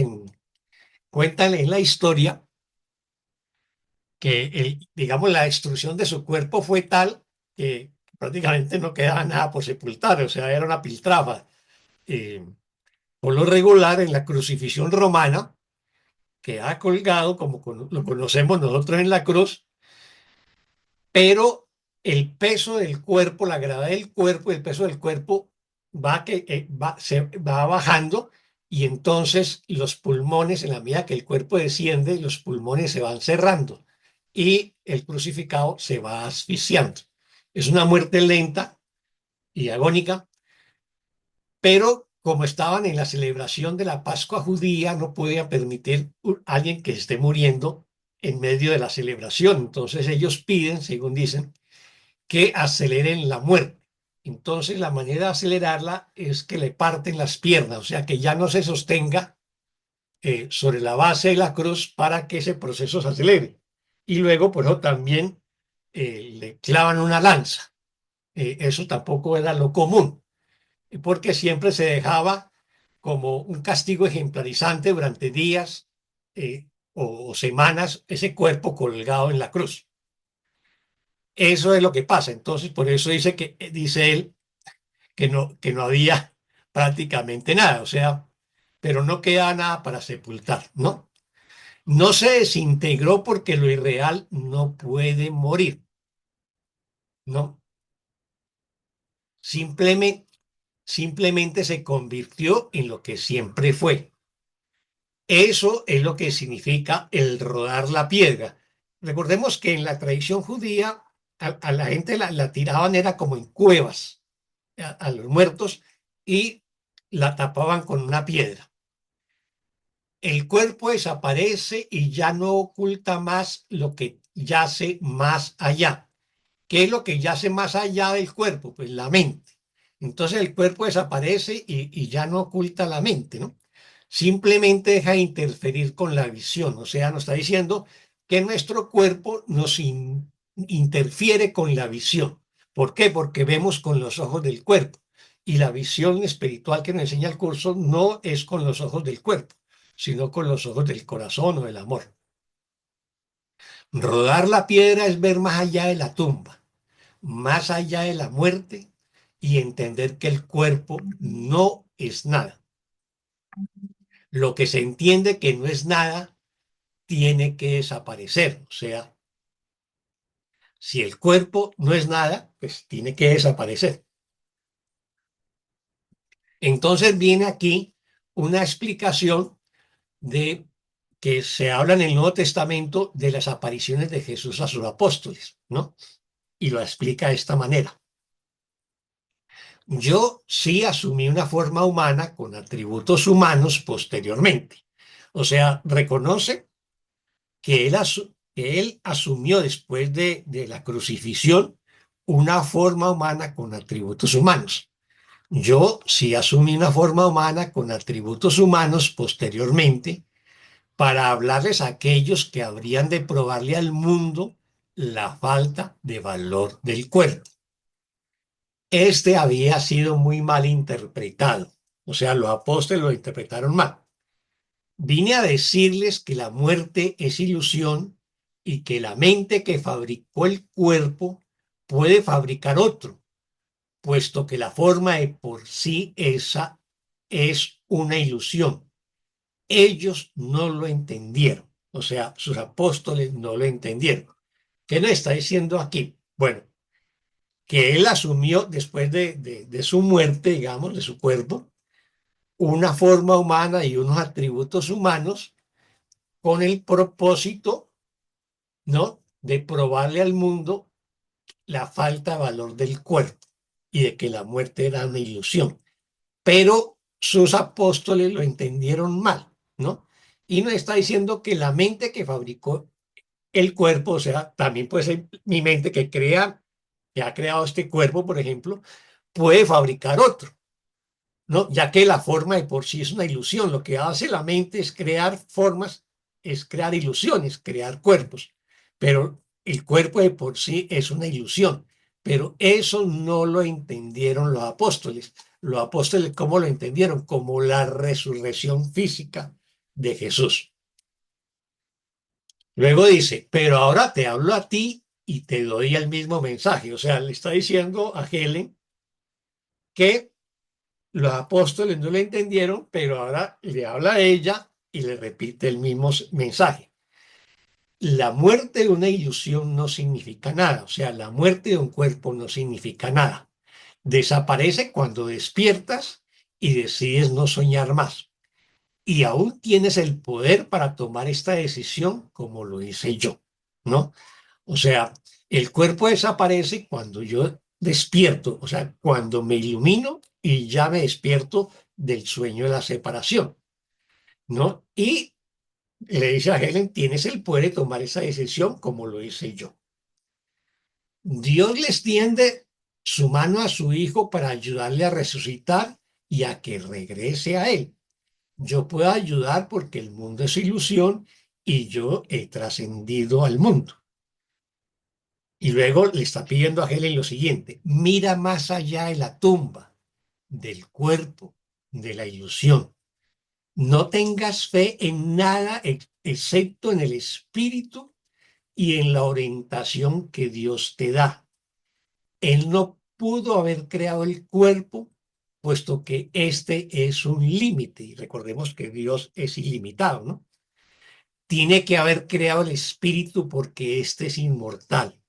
cuentan en la historia que digamos, la destrucción de su cuerpo fue tal que prácticamente no quedaba nada por sepultar, o sea, era una piltrafa. Eh, por lo regular, en la crucifixión romana, que ha colgado, como lo conocemos nosotros en la cruz, pero el peso del cuerpo, la gravedad del cuerpo, el peso del cuerpo se va bajando y entonces los pulmones, en la medida que el cuerpo desciende, los pulmones se van cerrando y el crucificado se va asfixiando. Es una muerte lenta y agónica, pero como estaban en la celebración de la Pascua judía, no podían permitir a alguien que esté muriendo en medio de la celebración. Entonces ellos piden, según dicen, que aceleren la muerte. Entonces la manera de acelerarla es que le parten las piernas, o sea, que ya no se sostenga sobre la base de la cruz para que ese proceso se acelere. Y luego, por eso también le clavan una lanza. Eso tampoco era lo común, porque siempre se dejaba como un castigo ejemplarizante durante días o semanas ese cuerpo colgado en la cruz. Eso es lo que pasa. Entonces, por eso dice él que no había prácticamente nada, o sea, pero no queda nada para sepultar, ¿no? No se desintegró porque lo irreal no puede morir, ¿no? Simplemente, simplemente se convirtió en lo que siempre fue. Eso es lo que significa el rodar la piedra. Recordemos que en la tradición judía a la gente la tiraban era como en cuevas, a los muertos, y la tapaban con una piedra. El cuerpo desaparece y ya no oculta más lo que yace más allá. ¿Qué es lo que yace más allá del cuerpo? Pues la mente. Entonces el cuerpo desaparece y ya no oculta la mente, ¿no? Simplemente deja de interferir con la visión. O sea, nos está diciendo que nuestro cuerpo interfiere con la visión. ¿Por qué? Porque vemos con los ojos del cuerpo. Y la visión espiritual que nos enseña el curso no es con los ojos del cuerpo, sino con los ojos del corazón o del amor. Rodar la piedra es ver más allá de la tumba, más allá de la muerte y entender que el cuerpo no es nada. Lo que se entiende que no es nada tiene que desaparecer. O sea, si el cuerpo no es nada, pues tiene que desaparecer. Entonces viene aquí una explicación de que se habla en el Nuevo Testamento de las apariciones de Jesús a sus apóstoles, ¿no? Y lo explica de esta manera. Yo sí asumí una forma humana con atributos humanos posteriormente. O sea, reconoce que él asumió después de la crucifixión una forma humana con atributos humanos. Yo sí asumí una forma humana con atributos humanos posteriormente para hablarles a aquellos que habrían de probarle al mundo la falta de valor del cuerpo. Este había sido muy mal interpretado, o sea, los apóstoles lo interpretaron mal. Vine a decirles que la muerte es ilusión y que la mente que fabricó el cuerpo puede fabricar otro, puesto que la forma de por sí esa es una ilusión. Ellos no lo entendieron, o sea, sus apóstoles no lo entendieron. ¿Qué nos está diciendo aquí? Bueno, que él asumió después de su muerte, digamos, de su cuerpo, una forma humana y unos atributos humanos con el propósito, ¿no?, de probarle al mundo la falta de valor del cuerpo y de que la muerte era una ilusión. Pero sus apóstoles lo entendieron mal, ¿no? Y nos está diciendo que la mente que fabricó el cuerpo, o sea, también puede ser mi mente que ha creado este cuerpo, por ejemplo, puede fabricar otro, ¿no? Ya que la forma de por sí es una ilusión. Lo que hace la mente es crear formas, es crear ilusiones, crear cuerpos. Pero el cuerpo de por sí es una ilusión. Pero eso no lo entendieron los apóstoles. Los apóstoles, ¿cómo lo entendieron? Como la resurrección física de Jesús. Luego dice, pero ahora te hablo a ti y te doy el mismo mensaje. O sea, le está diciendo a Helen que los apóstoles no le entendieron, pero ahora le habla a ella y le repite el mismo mensaje. La muerte de una ilusión no significa nada, o sea, la muerte de un cuerpo no significa nada. Desaparece cuando despiertas y decides no soñar más. Y aún tienes el poder para tomar esta decisión como lo hice yo, ¿no? O sea, el cuerpo desaparece cuando yo despierto, o sea, cuando me ilumino y ya me despierto del sueño de la separación, ¿no? Y le dice a Helen, tienes el poder de tomar esa decisión como lo hice yo. Dios le extiende su mano a su hijo para ayudarle a resucitar y a que regrese a él. Yo puedo ayudar porque el mundo es ilusión y yo he trascendido al mundo. Y luego le está pidiendo a Helen lo siguiente, mira más allá de la tumba, del cuerpo, de la ilusión. No tengas fe en nada excepto en el espíritu y en la orientación que Dios te da. Él no pudo haber creado el cuerpo, puesto que este es un límite. Y recordemos que Dios es ilimitado, ¿no? Tiene que haber creado el espíritu porque este es inmortal.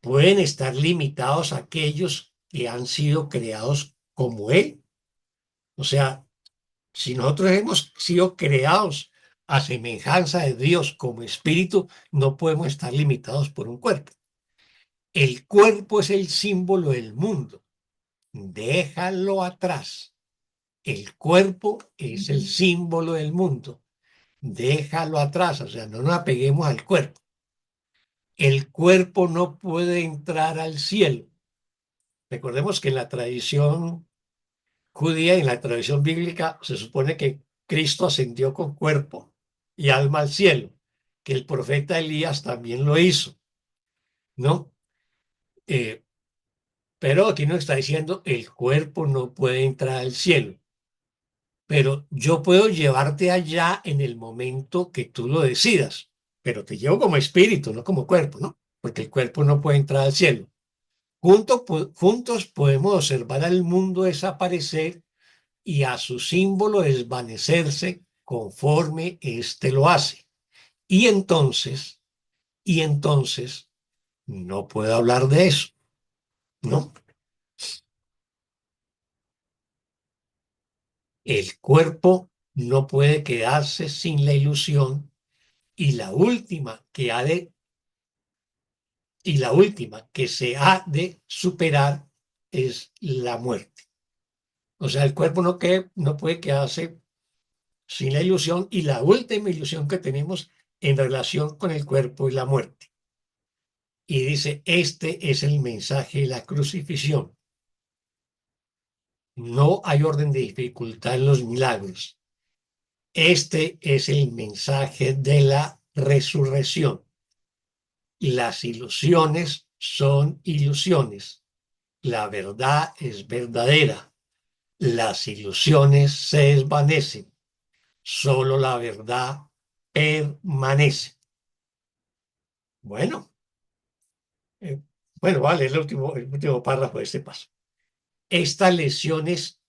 Pueden estar limitados aquellos que han sido creados como Él. O sea, si nosotros hemos sido creados a semejanza de Dios como espíritu, no podemos estar limitados por un cuerpo. El cuerpo es el símbolo del mundo. Déjalo atrás. El cuerpo es el símbolo del mundo. Déjalo atrás. O sea, no nos apeguemos al cuerpo. El cuerpo no puede entrar al cielo. Recordemos que en la tradición judía y en la tradición bíblica se supone que Cristo ascendió con cuerpo y alma al cielo, que el profeta Elías también lo hizo, ¿no? Eh, pero aquí nos está diciendo, el cuerpo no puede entrar al cielo, pero yo puedo llevarte allá en el momento que tú lo decidas, pero te llevo como espíritu, no como cuerpo, ¿no? Porque el cuerpo no puede entrar al cielo. Juntos podemos observar al mundo desaparecer y a su símbolo desvanecerse conforme éste lo hace. Y entonces, no puedo hablar de eso, ¿no? El cuerpo no puede quedarse sin la ilusión y la última que se ha de superar es la muerte. O sea, el cuerpo no puede quedarse sin la ilusión y la última ilusión que tenemos en relación con el cuerpo y la muerte. Y dice, este es el mensaje de la crucifixión. No hay orden de dificultad en los milagros. Este es el mensaje de la resurrección. Las ilusiones son ilusiones. La verdad es verdadera. Las ilusiones se desvanecen. Solo la verdad permanece. Bueno, eh, bueno, vale, el último párrafo de este paso. Estas lesiones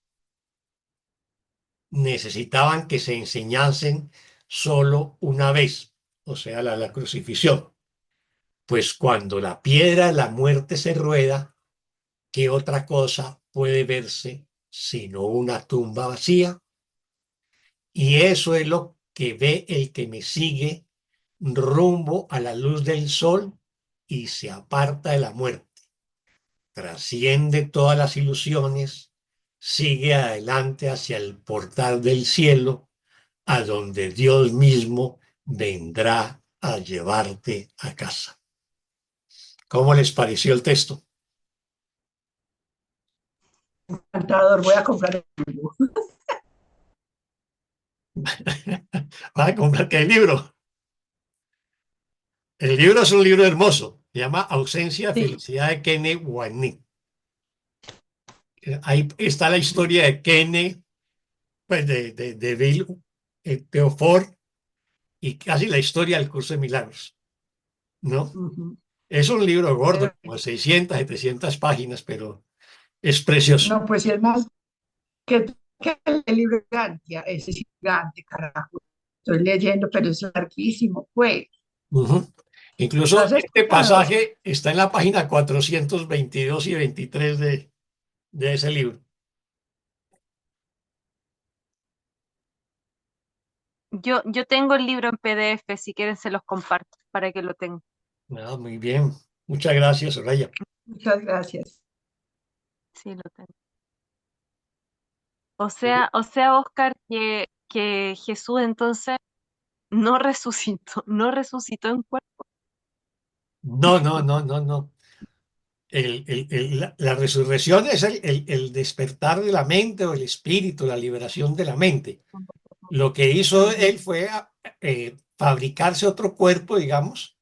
necesitaban que se enseñasen solo una vez, o sea, la crucifixión. Pues cuando la piedra de la muerte se rueda, ¿qué otra cosa puede verse sino una tumba vacía? Y eso es lo que ve el que me sigue rumbo a la luz del sol y se aparta de la muerte. Trasciende todas las ilusiones, sigue adelante hacia el portal del cielo, a donde Dios mismo vendrá a llevarte a casa. ¿Cómo les pareció el texto? Encantador, voy a comprar el libro. ¿Vas a comprarte el libro? El libro es un libro hermoso. Se llama Ausencia, Sí. Felicidad de Kenneth Wanick. Ahí está la historia de Kenneth, pues de Bill Teofor, y casi la historia del curso de milagros, ¿no? Ujú. Es un libro gordo, Pero, como 600, 700 páginas, pero es precioso. no, pues si es más que el libro gigante, ese es gigante, carajo. Estoy leyendo, pero es larguísimo, pues. Ujú. ¿Lo Incluso has este escuchado? pasaje está en la página 422 y 23 de ese libro. Yo tengo el libro en PDF, si quieren se los comparto para que lo tengan. Ah, muy bien. Muchas gracias, Soraya. Muchas gracias. Sí, lo tengo. O sea, Oscar, que Jesús entonces no resucitó, no resucitó en cuerpo. No, no, no, no, no. La resurrección es el despertar de la mente o el espíritu, la liberación de la mente. Lo que hizo Ujú, él fue fabricarse otro cuerpo, digamos,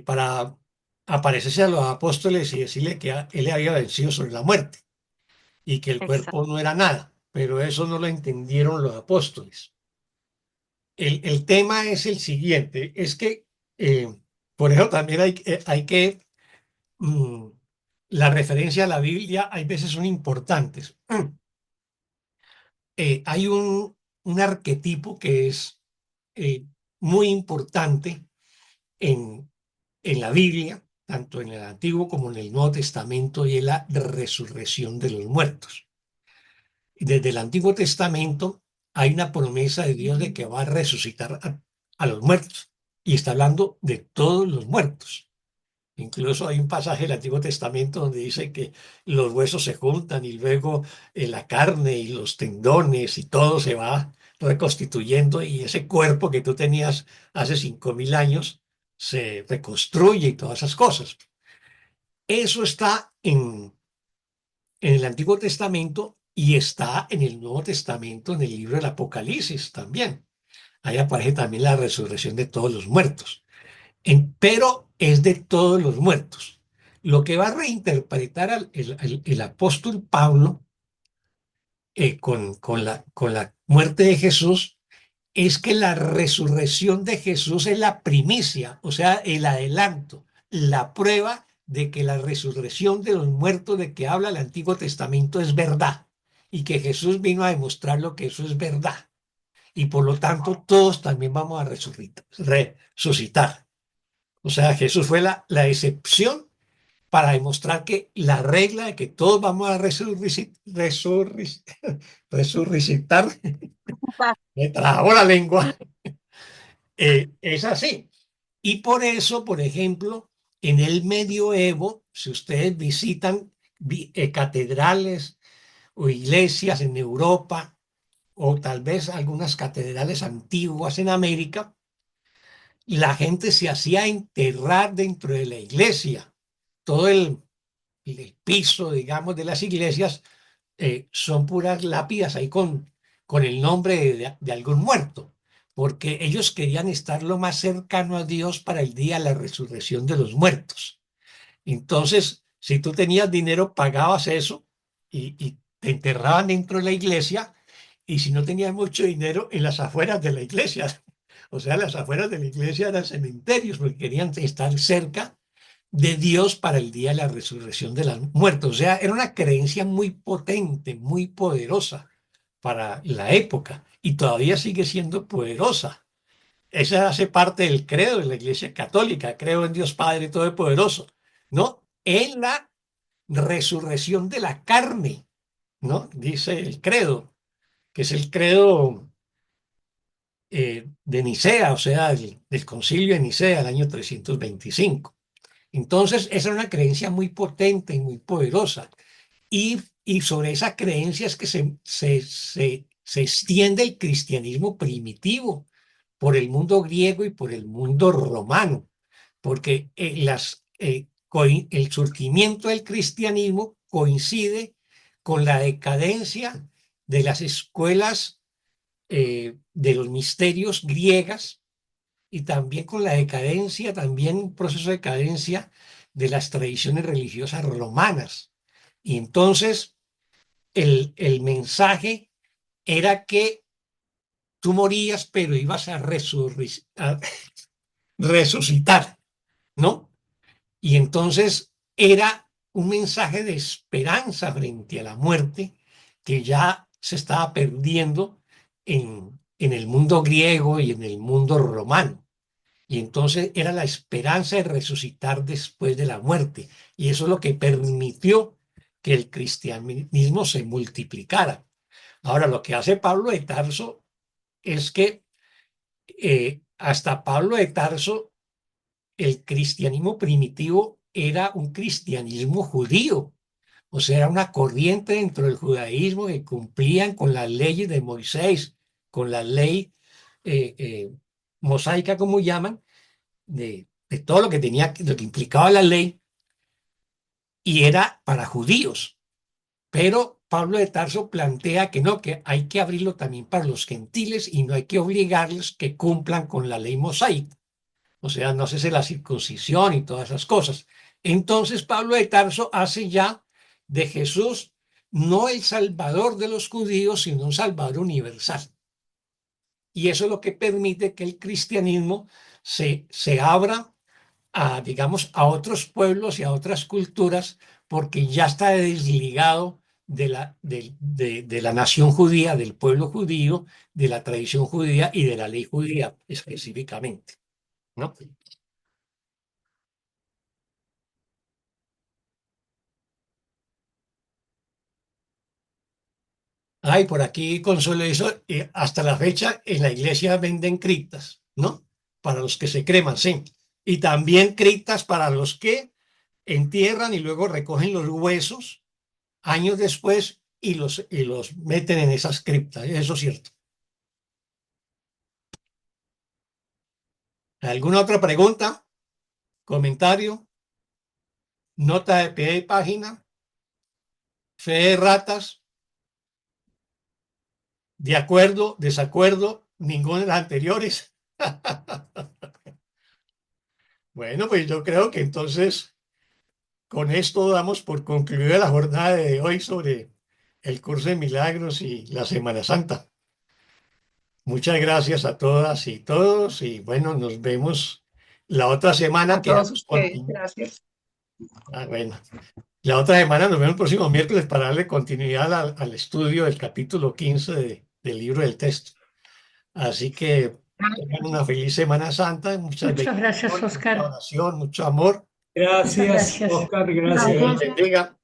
para aparecerse a los apóstoles y decirle que él había vencido sobre la muerte y que el exacto. cuerpo no era nada. Pero eso no lo entendieron los apóstoles. El tema es el siguiente, es que, eh, por eso también hay que mm, la referencia a la Biblia hay veces son importantes. Hay un arquetipo que es eh, muy importante en, en la Biblia, tanto en el Antiguo como en el Nuevo Testamento, y es la resurrección de los muertos. Desde el Antiguo Testamento hay una promesa de Dios de que va a resucitar a los muertos, y está hablando de todos los muertos. Incluso hay un pasaje del Antiguo Testamento donde dice que los huesos se juntan y luego la carne y los tendones y todo se va reconstituyendo y ese cuerpo que tú tenías hace 5.000 años se reconstruye y todas esas cosas. Eso está en el Antiguo Testamento y está en el Nuevo Testamento, en el libro del Apocalipsis también. Ahí aparece también la resurrección de todos los muertos. Pero es de todos los muertos. Lo que va a reinterpretar el apóstol Pablo con la muerte de Jesús es que la resurrección de Jesús es la primicia, o sea, el adelanto, la prueba de que la resurrección de los muertos de que habla el Antiguo Testamento es verdad y que Jesús vino a demostrar lo que eso es verdad. Y por lo tanto, todos también vamos a resucitar. O sea, Jesús fue la excepción para demostrar que la regla de que todos vamos a resucitar, me trabó la lengua, es así. Y por eso, por ejemplo, en el medioevo, si ustedes visitan catedrales o iglesias en Europa, o tal vez algunas catedrales antiguas en América, la gente se hacía enterrar dentro de la iglesia. Todo el piso, digamos, de las iglesias son puras lápidas ahí con el nombre de algún muerto, porque ellos querían estar lo más cercano a Dios para el día de la resurrección de los muertos. Entonces, si tú tenías dinero, pagabas eso y te enterraban dentro de la iglesia, y si no tenías mucho dinero, en las afueras de la iglesia. O sea, las afueras de la iglesia eran cementerios, porque querían estar cerca de Dios para el día de la resurrección de los muertos. O sea, era una creencia muy potente, muy poderosa para la época y todavía sigue siendo poderosa. esa hace parte del credo de la Iglesia Católica. Creo en Dios Padre Todopoderoso, ¿no? En la resurrección de la carne, ¿no? Dice el credo, que es el credo de Nicea, o sea, del Concilio de Nicea, del año 325. Entonces, esa es una creencia muy potente y muy poderosa. Y sobre esa creencia es que se extiende el cristianismo primitivo por el mundo griego y por el mundo romano, porque el surgimiento del cristianismo coincide con la decadencia de las escuelas de los misterios griegas y también con la decadencia, también un proceso de decadencia de las tradiciones religiosas romanas. Y entonces el mensaje era que tú morías, pero ibas a resucitar, ¿no? Y entonces era un mensaje de esperanza frente a la muerte que ya se estaba perdiendo en el mundo griego y en el mundo romano. Y entonces era la esperanza de resucitar después de la muerte. Y eso es lo que permitió que el cristianismo se multiplicara. Ahora, lo que hace Pablo de Tarso es que hasta Pablo de Tarso, el cristianismo primitivo era un cristianismo judío. O sea, era una corriente dentro del judaísmo que cumplían con las leyes de Moisés, con la ley eh, eh, mosaica, como llaman, de todo lo que tenía, lo que implicaba la ley, y era para judíos. Pero Pablo de Tarso plantea que no, que hay que abrirlo también para los gentiles y no hay que obligarles que cumplan con la ley mosaica. O sea, no hacerse la circuncisión y todas esas cosas. Entonces Pablo de Tarso hace ya de Jesús no el salvador de los judíos, sino un salvador universal. Y eso es lo que permite que el cristianismo se abra a, digamos, a otros pueblos y a otras culturas, porque ya está desligado de la nación judía, del pueblo judío, de la tradición judía y de la ley judía específicamente, ¿no? Ay, por aquí Consuelo hizo, hasta la fecha en la iglesia venden criptas, ¿no? Para los que se creman, sí. Y también criptas para los que entierran y luego recogen los huesos años después y los meten en esas criptas. Eso es cierto. ¿Alguna otra pregunta? ¿Comentario? ¿Nota de pie de página? ¿Fe de ratas? ¿De acuerdo? ¿Desacuerdo? ¿Ninguna de las anteriores? Bueno, pues yo creo que entonces con esto damos por concluida la jornada de hoy sobre el curso de milagros y la Semana Santa. Muchas gracias a todas y todos y bueno, nos vemos la otra semana A que todos damos ustedes, gracias. bueno, la otra semana nos vemos el próximo miércoles para darle continuidad al estudio del capítulo 15 del libro del texto. Así que tengan una feliz Semana Santa, muchas Muchas gracias, bendiciones, mucha Oscar. oración, mucho amor. Gracias, gracias. Oscar, Que gracias. Dios los bendiga.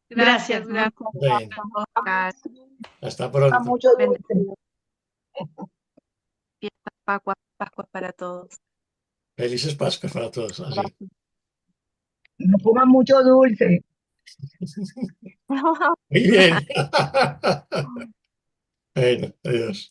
Gracias. Gracias, Bueno, Oscar. hasta A pronto. mucho dulce. Fiestas Pascuas para todos. Felices Pascuas para todos. Así. No coman mucho dulce. Muy bien. Bueno, adiós.